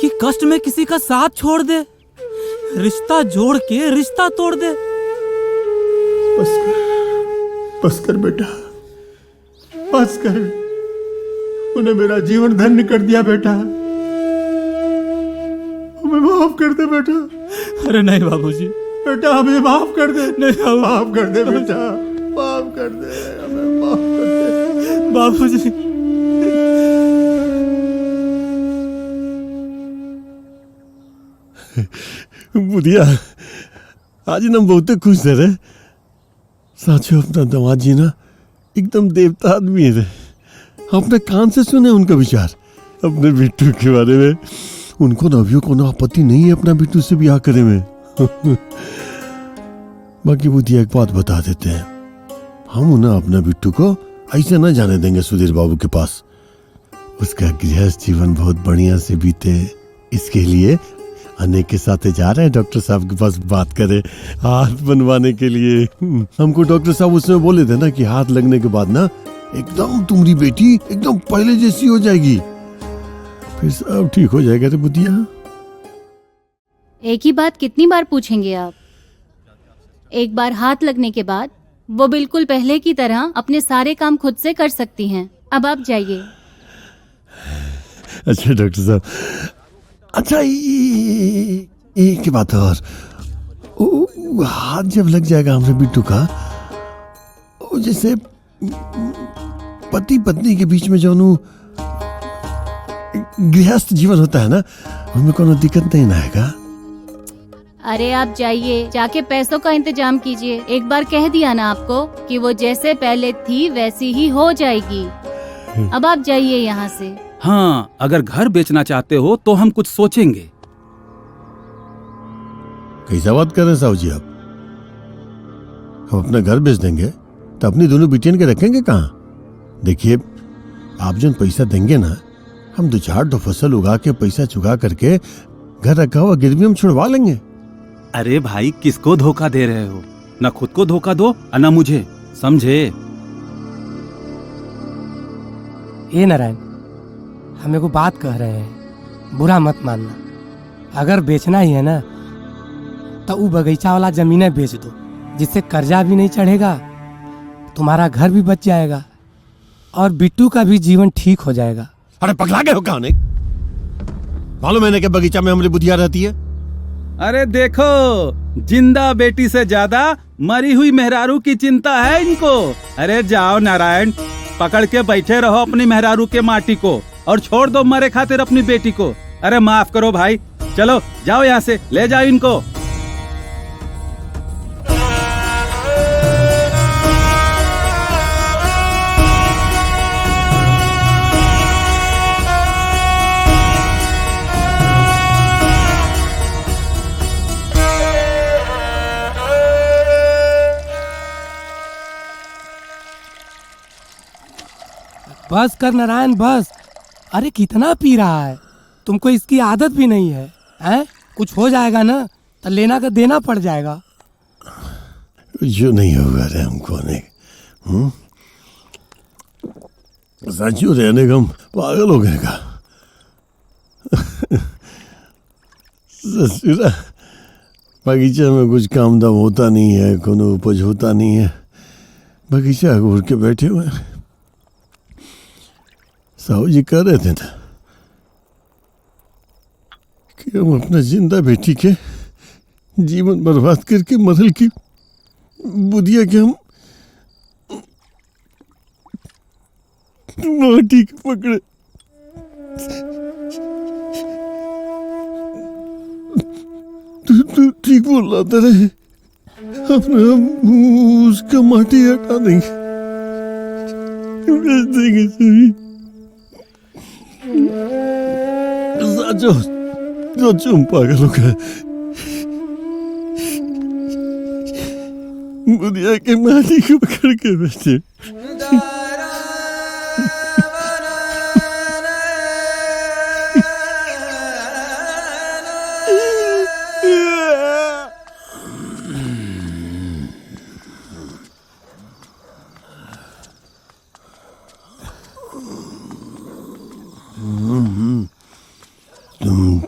कि कष्ट में किसी का साथ छोड़ दे, रिश्ता जोड़ के रिश्ता तोड़ दे। बस कर बेटा, बस कर। उन्हें मेरा जीवन धन्य कर दिया बेटा। हमें माफ कर दे बेटा। अरे नहीं बाबूजी, बेटा हमें माफ कर दे। नहीं माफ कर दे बेटा, माफ कर दे, हमें माफ कर दे बाबूजी। बुढ़िया, आज ना बहुत खुश है रे। साचो अपना दामाद जी ना एकदम देवता आदमी है रे। अपने कान से सुने उनका विचार अपने बिट्टू के बारे में। उनको नवियों को ना आपत्ति नहीं है अपना बिट्टू से ब्याह करे में। बाकी बुढ़िया एक बात बता देते हैं, हम ना अपना बिट्टू को ऐसे ना जाने देंगे सुधीर बाबू के पास। उसका गृहस्थ जीवन बहुत बढ़िया से बीते, इसके लिए अनेक के साथ जा रहे हैं डॉक्टर साहब के पास बात करे हाथ बनवाने के लिए। हमको डॉक्टर साहब उसमें बोले थे ना कि हाथ लगने के बाद ना एकदम तुम्हारी बेटी एकदम पहले जैसी हो जाएगी, फिर सब ठीक हो जाएगा रे बुद्धिया। एक ही बात कितनी बार पूछेंगे आप? एक बार हाथ लगने के बाद वो बिल्कुल पहले की तरह अपने सारे काम खुद से कर सकती हैं। अब आप जाइए। अच्छा डॉक्टर साहब, अच्छा एक बात और, हाथ जब लग जाएगा हमारे बिट्टू का, जैसे पति पत्नी के बीच में जो गृहस्थ जीवन होता है ना, उनमें कोनो दिक्कत नहीं ना आएगा? अरे आप जाइए, जाके पैसों का इंतजाम कीजिए। एक बार कह दिया ना आपको कि वो जैसे पहले थी वैसी ही हो जाएगी। अब आप जाइए यहाँ से। हाँ, अगर घर बेचना चाहते हो तो हम कुछ सोचेंगे। कैसा बात कर रहे हैं साहू जी आप? हम अपना घर बेच देंगे तो अपनी दोनों बिटियन के रखेंगे कहाँ? देखिए, आप जो पैसा देंगे ना, हम 2-4 तो फसल उगा के पैसा चुका करके घर रखा हुआ गिरवी हम छुड़वा लेंगे। अरे भाई किसको धोखा दे रहे हो? ना खुद को धोखा दो और ना मुझे, समझे? ये नारायण, हमें को बात कह रहे हैं, बुरा मत मानना। अगर बेचना ही है ना तो वो बगीचा वाला जमीनें बेच दो, जिससे कर्जा भी नहीं चढ़ेगा, तुम्हारा घर भी बच जाएगा और बिट्टू का भी जीवन ठीक हो जाएगा। अरे पगला गए हो कहां? मालूम है कि बगीचा में हमारी बुधिया रहती है। अरे देखो, जिंदा बेटी से ज्यादा मरी हुई मेहरारू की चिंता है इनको। अरे जाओ नारायण, पकड़ के बैठे रहो अपनी मेहरारू के माटी को और छोड़ दो मरे खातिर अपनी बेटी को। अरे माफ करो भाई, चलो जाओ यहाँ से, ले जाओ इनको। बस कर नारायण, बस। अरे कितना पी रहा है, तुमको इसकी आदत भी नहीं है, हैं? कुछ हो जाएगा ना तो लेना का देना पड़ जाएगा। जो नहीं होगा रे हमको नहीं। सचू रहने का हम पागल हो गए का। ससुरा बगीचा में कुछ काम दाम होता नहीं है, कोनो उपज होता नहीं है, बगीचा घूर के बैठे हुए हैं। साहू जी कह रहे थे ना कि हम अपना जिंदा बेटी के जीवन बर्बाद करके मरल की बुधिया के हम माटी के पकड़े। तू ठीक बोल रहा था रे, हम उसका माटी हटा देंगे, बेच देंगे सभी। जो तुम पागलों का बुधिया के माटी को पकड़ के बैठे।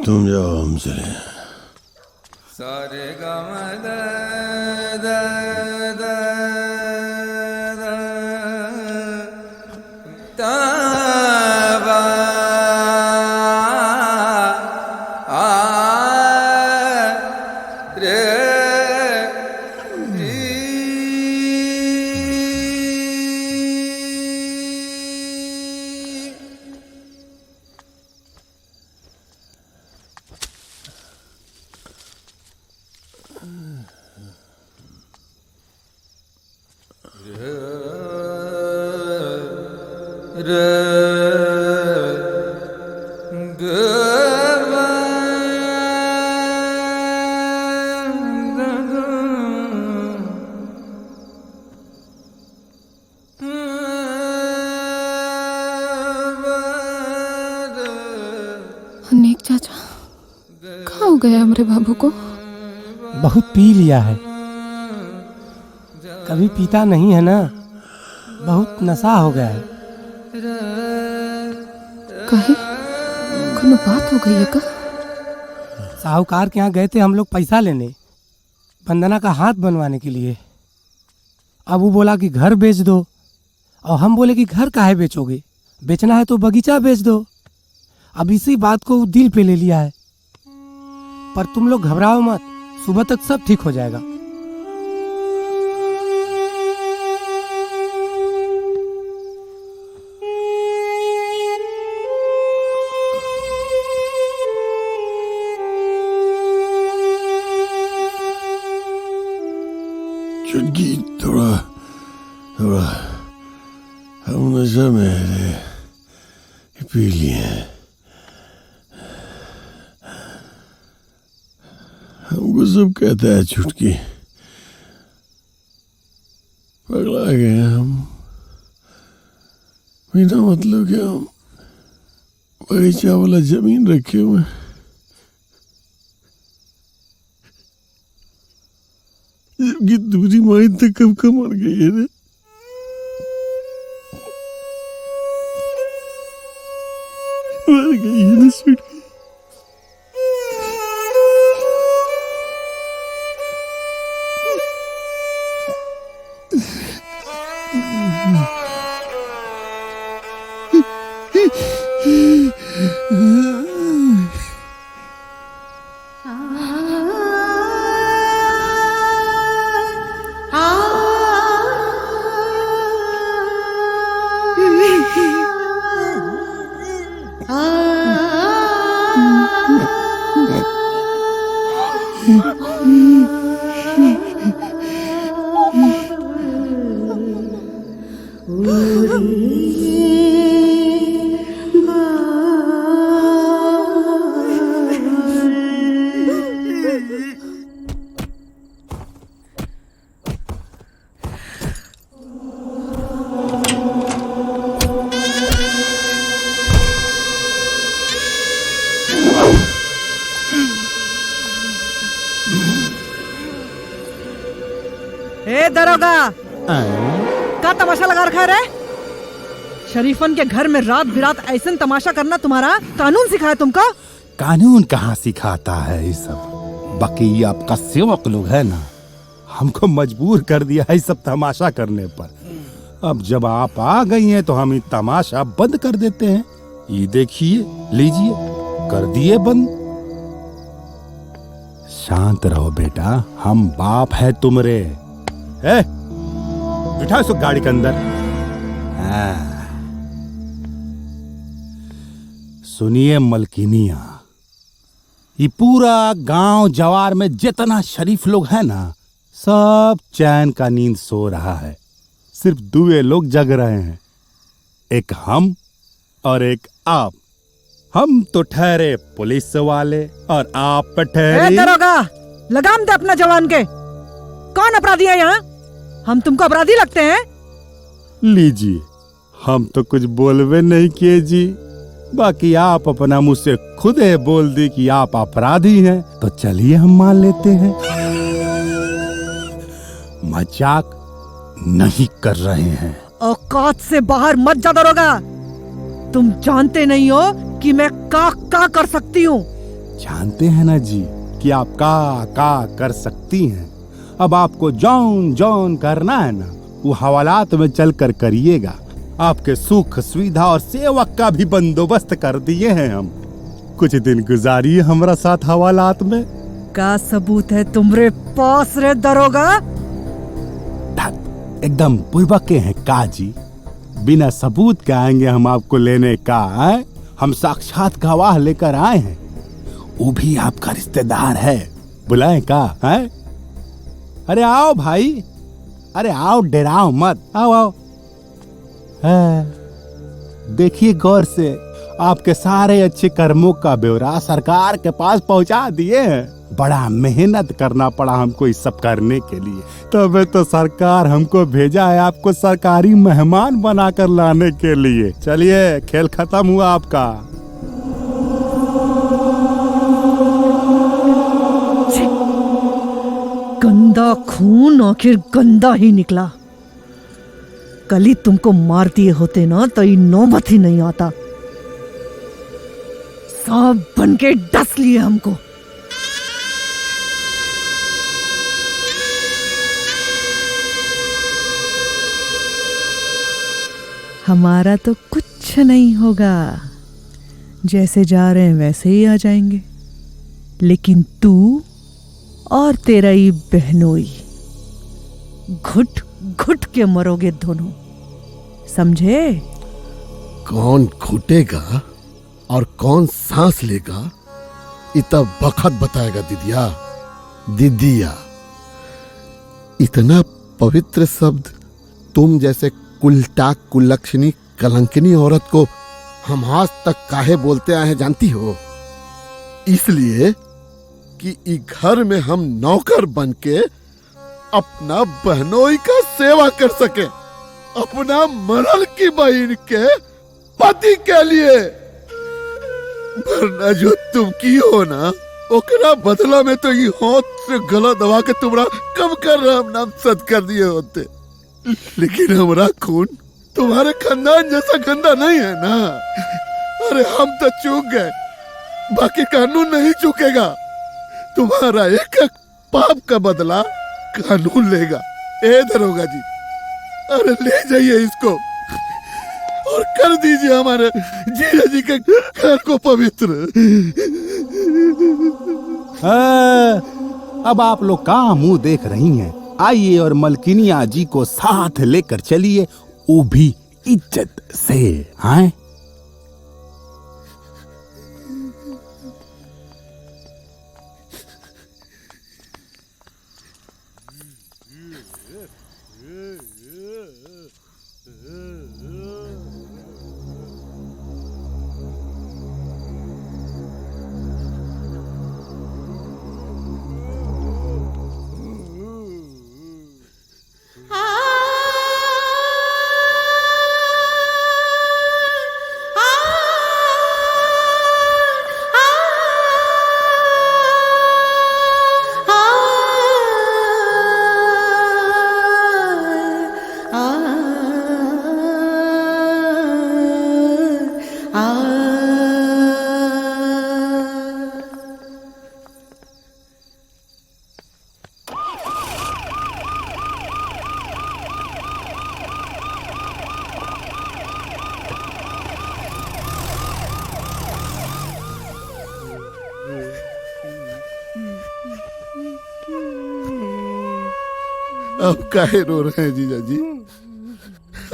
तुम जाओ, हम चले। सारे गम अनेक चाचा, कहाँ हो गया हमारे बाबू को? बहुत पी लिया है, कभी पीता नहीं है ना, बहुत नशा हो गया है। कहे कोनो बात हो गई है का? साहूकार के यहाँ गए थे हम लोग पैसा लेने, वंदना का हाथ बनवाने के लिए। अब वो बोला कि घर बेच दो, और हम बोले कि घर काहे बेचोगे, बेचना है तो बगीचा बेच दो। अब इसी बात को वो दिल पे ले लिया है। पर तुम लोग घबराओ मत, सुबह तक सब ठीक हो जाएगा। चुटकी थोड़ा थोड़ा हम नशा में पी लिए हैं। हमको सब कहता है चुटकी, पगला गए हम, बिना मतलब के हम बगीचा वाला जमीन रखे हुए हैं। जबकि दूसरी माई तक कब का मर गई है रे। मर गई है ना स्वीटी। ए दरोगा, का तमाशा लगा रखा है रे? शरीफन के घर में रात बिरात ऐसा तमाशा करना तुम्हारा कानून सिखाया तुमको? कानून कहाँ सिखाता है ये सब? बाकी आपका सेवक लोग है ना, हमको मजबूर कर दिया है सब तमाशा करने पर। अब जब आप आ गई हैं तो हम ये तमाशा बंद कर देते हैं। ये देखिए, लीजिए, कर दिए बंद। शांत रहो बेटा, हम बाप है तुमरे। बिठा इसको गाड़ी के अंदर। सुनिए मलकिनिया, ये पूरा गांव जवार में जितना शरीफ लोग हैं ना, सब चैन का नींद सो रहा है। सिर्फ दुए लोग जग रहे हैं, एक हम और एक आप। हम तो ठहरे पुलिस वाले और आप ठहरे। दरोगा, लगाम दे अपना जवान के। कौन अपराधी है यहाँ? हम तुमको अपराधी लगते हैं? लीजिए, हम तो कुछ बोलवे नहीं किए जी। बाकी आप अपना मुंह से खुद बोल दी कि आप अपराधी हैं, तो चलिए हम मान लेते हैं। मजाक नहीं कर रहे हैं। औकात से बाहर मत जा दरोगा। तुम जानते नहीं हो कि मैं का कर सकती हूँ। जानते हैं ना जी कि आप का कर सकती हैं। अब आपको जौन जौन करना है ना, वो हवालात में चल कर करिएगा। आपके सुख सुविधा और सेवक का भी बंदोबस्त कर दिए हैं हम। कुछ दिन गुजारिए हमारा साथ हवालात में। का सबूत है तुम्हारे पास रे दरोगा? एकदम बुर्बके हैं काजी। बिना सबूत के आएंगे हम आपको लेने का है? हम साक्षात गवाह लेकर आए हैं, वो भी आपका रिश्तेदार है। बुलाएं का है? अरे आओ भाई, अरे आओ, डराओ मत, आओ आओ। देखिए गौर से, आपके सारे अच्छे कर्मों का ब्यौरा सरकार के पास पहुंचा दिए हैं। बड़ा मेहनत करना पड़ा हमको इस सब करने के लिए, तबे तो सरकार हमको भेजा है आपको सरकारी मेहमान बनाकर लाने के लिए। चलिए, खेल खत्म हुआ आपका। गंदा खून आखिर गंदा ही निकला। कल ही तुमको मार दिए होते ना तो ये नौबत ही नहीं आता। सांप बन के डस लिए हमको। हमारा तो कुछ नहीं होगा, जैसे जा रहे हैं वैसे ही आ जाएंगे। लेकिन तू और तेरा ये बहनोई घुट घुट के मरोगे दोनों, समझे? कौन घुटेगा और कौन सांस लेगा, इतना बखत बताएगा दीदिया। दीदिया, इतना पवित्र शब्द तुम जैसे कुलटाक कुलक्षणी कलंकिनी औरत को हम आज तक काहे बोलते आए हैं जानती हो? इसलिए कि इस घर में हम नौकर बन के अपना बहनोई का सेवा कर सके, अपना मरल की बहन के पति के लिए। वरना जो तुम की हो ना, ओकरा बदला में तो ये हाथ से गला दबा के तुम्हारा कम कर राम नाम सद कर दिए होते। लेकिन हमारा खून तुम्हारे खानदान जैसा गंदा नहीं है ना। अरे हम तो चूक गए, बाकी कानून नहीं चूकेगा। तुम्हारा एक एक पाप का बदला कानून लेगा। ए दरोगा जी, अरे ले जाइए इसको और कर दीजिए हमारे जीजा जी के घर को पवित्र। अब आप लोग कहाँ मुंह देख रही हैं? आइए और मलकिनिया जी को साथ लेकर चलिए, वो भी इज्जत से। हैं? अब काहे रो रहे हैं जीजा जी?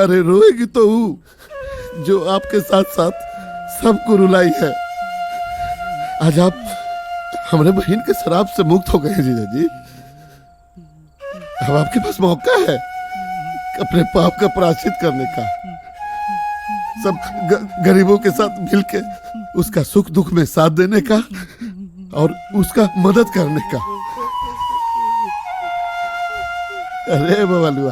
अरे रोएगी तो वो जो आपके साथ साथ सबको रुलाई है। आज आप हमारे बहन के शराब से मुक्त हो गए हैं जीजा जी। अब आपके पास मौका है अपने पाप का प्रायश्चित करने का, सब गरीबों के साथ मिलके उसका सुख दुख में साथ देने का और उसका मदद करने का। अरे बवालुआ,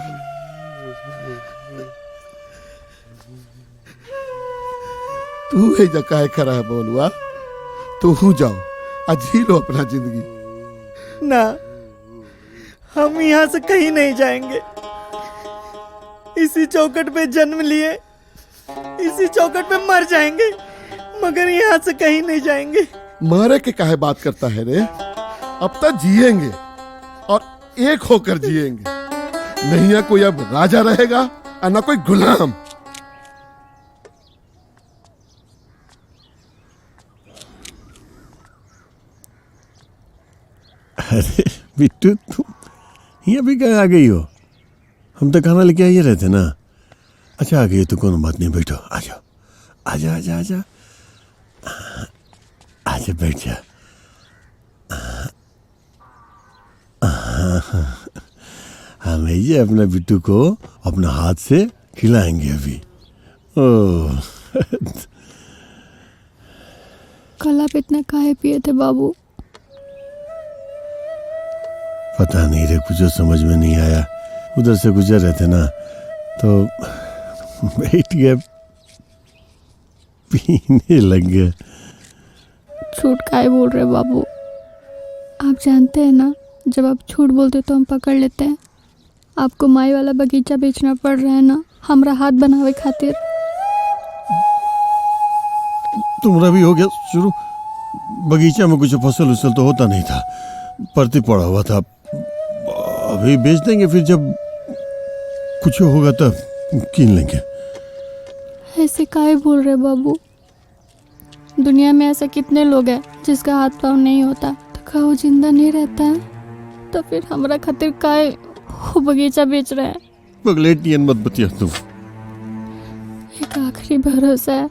तू है जकाए खरा है बवालुआ, तू जाओ आज जी लो अपना जिंदगी। ना, हम यहाँ से कहीं नहीं जाएंगे। इसी चौखट पे जन्म लिए, इसी चौखट पे मर जाएंगे, मगर यहाँ से कहीं नहीं जाएंगे। मारे के काहे बात करता है रे? अब तक जिएंगे और एक होकर जिएंगे। नहीं है कोई अब राजा रहेगा और ना कोई गुलाम। अरे बिट्टू, तुम यहाँ भी कहाँ आ गई हो? हम तो खाना लेके आइए रहते ना। अच्छा आ गई तो कोनो बात नहीं, बैठो, आ जाओ, आजा आजा आजा आजा, बैठ जा। हम ये अपने बिट्टू को अपना हाथ से खिलाएंगे अभी। ओह कल आप इतना काहे पिए थे बाबू? पता नहीं रे, कुछ समझ में नहीं आया। उधर से गुजर रहे थे ना तो बैठ गए, पीने लग गए। झूठ काहे बोल रहे बाबू? आप जानते हैं ना, जब आप झूठ बोलते तो हम पकड़ लेते हैं। आपको माई वाला बगीचा बेचना पड़ रहा है ना, हमरा हाथ बनावे खातिर। तुम्हारा भी हो गया शुरू? बगीचा में कुछ फसल उसल तो होता नहीं था, परती पड़ा हुआ था। अभी बेच देंगे, फिर जब कुछ होगा तब कीन लेंगे। ऐसे काहे बोल रहे बाबू? दुनिया में ऐसा कितने लोग हैं जिसका हाथ पाँव नहीं होता, तो क्या वो जिंदा नहीं रहता है? तो फिर हमरा खातिर काहे वो बगीचा बेच रहे हैं? पगलेटियन मत बतिया तुम। एक आखिरी भरोसा है,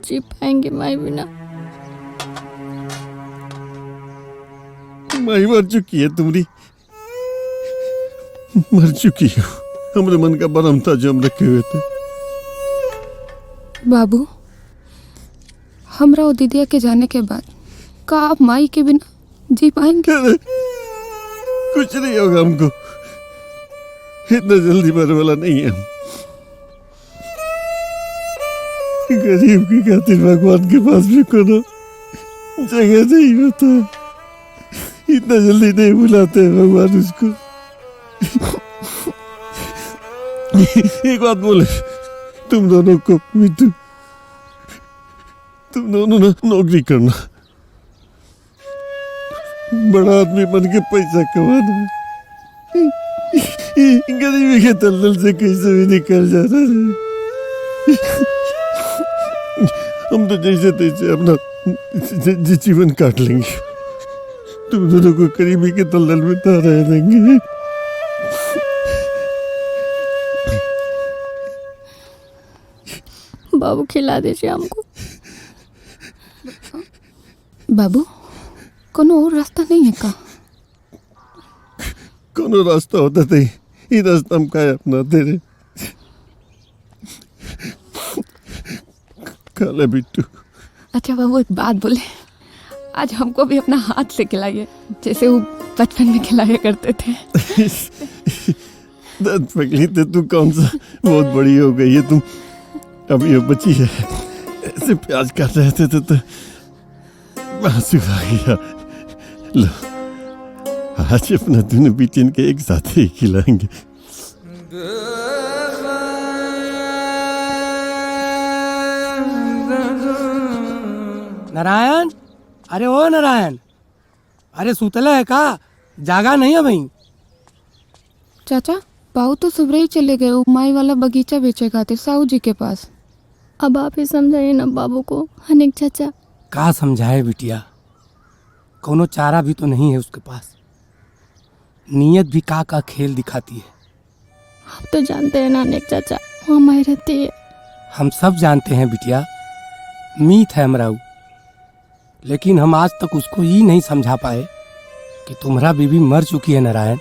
जी पाएंगे माई बिना। माई मर चुकी है तुम्हारी, मर चुकी हो। हमारे मन का बरम था जो हम रखे हुए थे। बाबू, हमरा और दीदिया के जाने के बाद का आप माई के बिना जी पाएंगे? कुछ नहीं होगा हमको, इतना जल्दी मरने वाला नहीं है हम। गरीब की खातिर भगवान के पास भी कोनो जगह नहीं होता, इतना जल्दी नहीं बुलाते भगवान उसको। एक बात बोले तुम दोनों को, मिट्टू, तुम दोनों ना नौकरी करना, बड़ा आदमी बन के पैसा कमाना है, गरीबी के दलदल से कैसे भी निकल जाना है। हम तो जैसे तैसे अपना जीवन काट लेंगे, तुम दोनों को गरीबी के दलदल में ना रह देंगे। बाबू खिला दीजिए हमको। बाबू कोनो और रास्ता नहीं है का? कोनो रास्ता होता तो ये रास्ता हम का अपना तेरे काले बिट्टू। अच्छा बाबू एक बात बोले, आज हमको भी अपना हाथ से खिलाइए जैसे वो बचपन में खिलाया करते थे। दांत पकली थे तू, कौन सा बहुत बड़ी हो गई है तुम, अभी ये बची है। ऐसे प्याज काट रहे थे तो आंसू आ गया। लो आज अपना दोनों बेटियन के एक साथ ही खिलाएंगे। नारायण, अरे ओ नारायण, अरे सुतला है का? जागा नहीं है भाई? चाचा बाबू तो सुबह ही चले गए, वो माई वाला बगीचा बेचे खाते साहू जी के पास। अब आप ही समझाइए ना बाबू को। अनेक चाचा का समझाए बिटिया, कोनो चारा भी तो नहीं है उसके पास, नीयत भी का खेल दिखाती है। आप तो जानते हैं ना अनेक चाचा, वो हमारी रहती है। हम सब जानते हैं बिटिया, मीत है मराऊ, लेकिन हम आज तक उसको ये नहीं समझा पाए कि तुम्हारा बीवी मर चुकी है नारायण।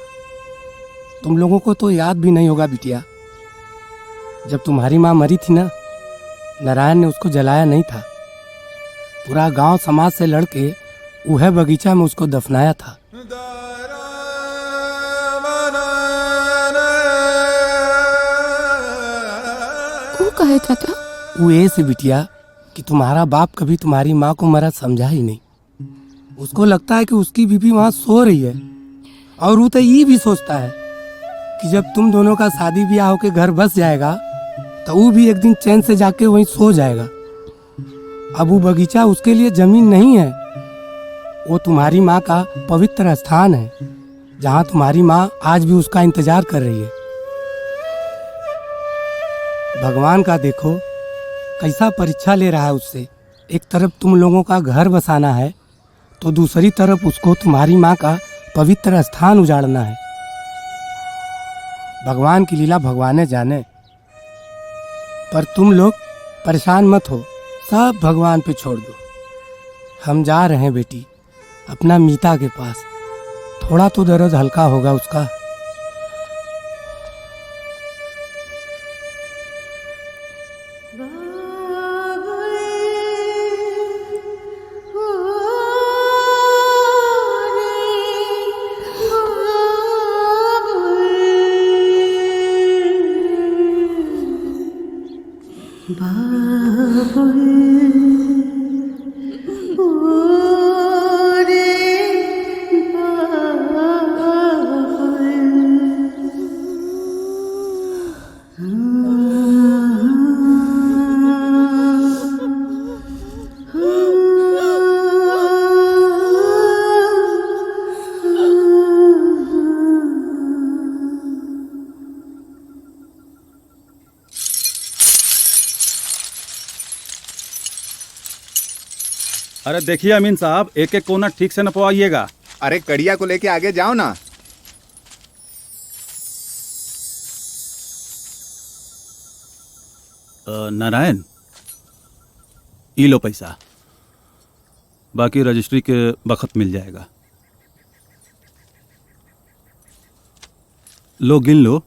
तुम लोगों को तो याद भी नहीं होगा बिटिया, जब तुम्हारी माँ मरी थी ना, नारायण ने उसको जलाया नहीं था, पूरा गांव समाज से लड़के वह बगीचा में उसको दफनाया था। वो कहे चाचा? वो ऐसे बिटिया कि तुम्हारा बाप कभी तुम्हारी माँ को मरा समझा ही नहीं। उसको लगता है कि उसकी बीवी वहाँ सो रही है, और वो तो ये भी सोचता है कि जब तुम दोनों का शादी ब्याह होके घर बस जाएगा तो वो भी एक दिन चैन से जाके वहीं सो जाएगा। अब वो बगीचा उसके लिए जमीन नहीं है, वो तुम्हारी माँ का पवित्र स्थान है, जहाँ तुम्हारी माँ आज भी उसका इंतजार कर रही है। भगवान का देखो कैसा परीक्षा ले रहा है उससे। एक तरफ तुम लोगों का घर बसाना है तो दूसरी तरफ उसको तुम्हारी माँ का पवित्र स्थान उजाड़ना है। भगवान की लीला भगवान जाने, पर तुम लोग परेशान मत हो, सब भगवान पे छोड़ दो। हम जा रहे हैं बेटी अपना मीता के पास, थोड़ा तो दर्द हल्का होगा उसका। अरे देखिए अमीन साहब, एक एक कोना ठीक से नपवाइएगा। अरे कड़िया को लेके आगे जाओ ना। नारायण, ई लो पैसा, बाकी रजिस्ट्री के बखत मिल जाएगा। लो गिन लो।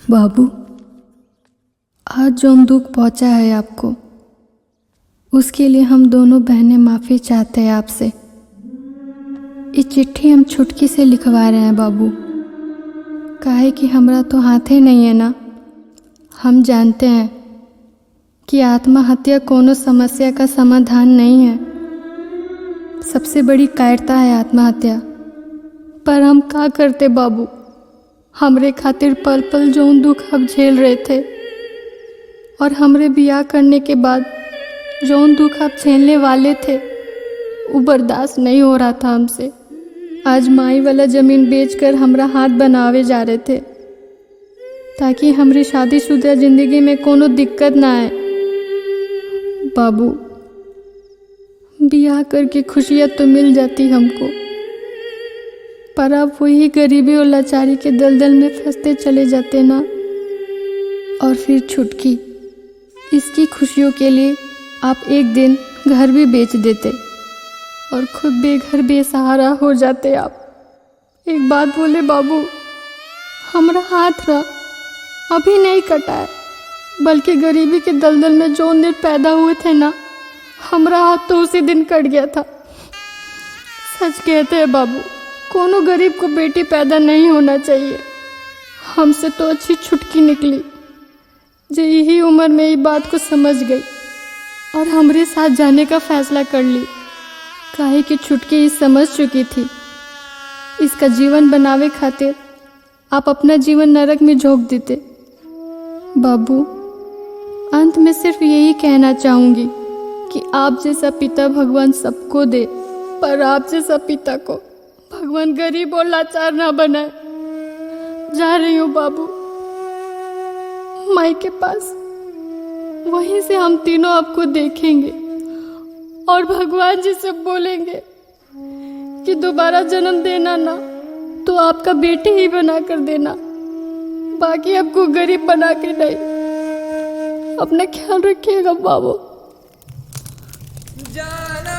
बाबू, आज जो दुख पहुंचा है आपको, उसके लिए हम दोनों बहनें माफ़ी चाहते हैं आपसे। ये चिट्ठी हम छुटकी से लिखवा रहे हैं बाबू, काहे कि हमरा तो हाथे नहीं है ना। हम जानते हैं कि आत्महत्या कोनो समस्या का समाधान नहीं है, सबसे बड़ी कायरता है आत्महत्या। पर हम का करते बाबू, हमरे खातिर पल पल जौन दुख अब झेल रहे थे, और हमरे बियाह करने के बाद जौन दुख आप झेलने वाले थे, वो बर्दाश्त नहीं हो रहा था हमसे। आज माई वाला ज़मीन बेचकर हमरा हाथ बनावे जा रहे थे, ताकि हमारी शादीशुदा ज़िंदगी में कोनो दिक्कत ना आए। बाबू, बियाह करके खुशियाँ तो मिल जाती हमको, पर अब वही गरीबी और लाचारी के दलदल में फंसते चले जाते ना। और फिर छुटकी, इसकी खुशियों के लिए आप एक दिन घर भी बेच देते और खुद बेघर बेसहारा हो जाते आप। एक बात बोले बाबू, हमारा हाथ रहा अभी नहीं कटा है, बल्कि गरीबी के दलदल में जो दिन पैदा हुए थे ना, हमारा हाथ तो उसी दिन कट गया था। सच कहते हैं बाबू, कोनो गरीब को बेटी पैदा नहीं होना चाहिए। हमसे तो अच्छी छुटकी निकली, जो यही उम्र में ये बात को समझ गई और हमारे साथ जाने का फैसला कर ली। काहे कि छुटकी ये समझ चुकी थी, इसका जीवन बनावे खातिर आप अपना जीवन नरक में झोंक देते। बाबू, अंत में सिर्फ यही कहना चाहूँगी कि आप जैसा पिता भगवान सबको दे, पर आप जैसा पिता को भगवान गरीब और लाचार ना बनाए। जा रही हूँ बाबू माई के पास, वहीं से हम तीनों आपको देखेंगे और भगवान जी से बोलेंगे कि दोबारा जन्म देना ना तो आपका बेटे ही बना कर देना, बाकी आपको गरीब बना के नहीं। अपना ख्याल रखिएगा बाबू। जाना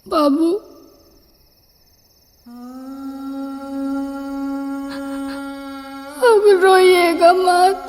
बाबू अब रोइएगा मत।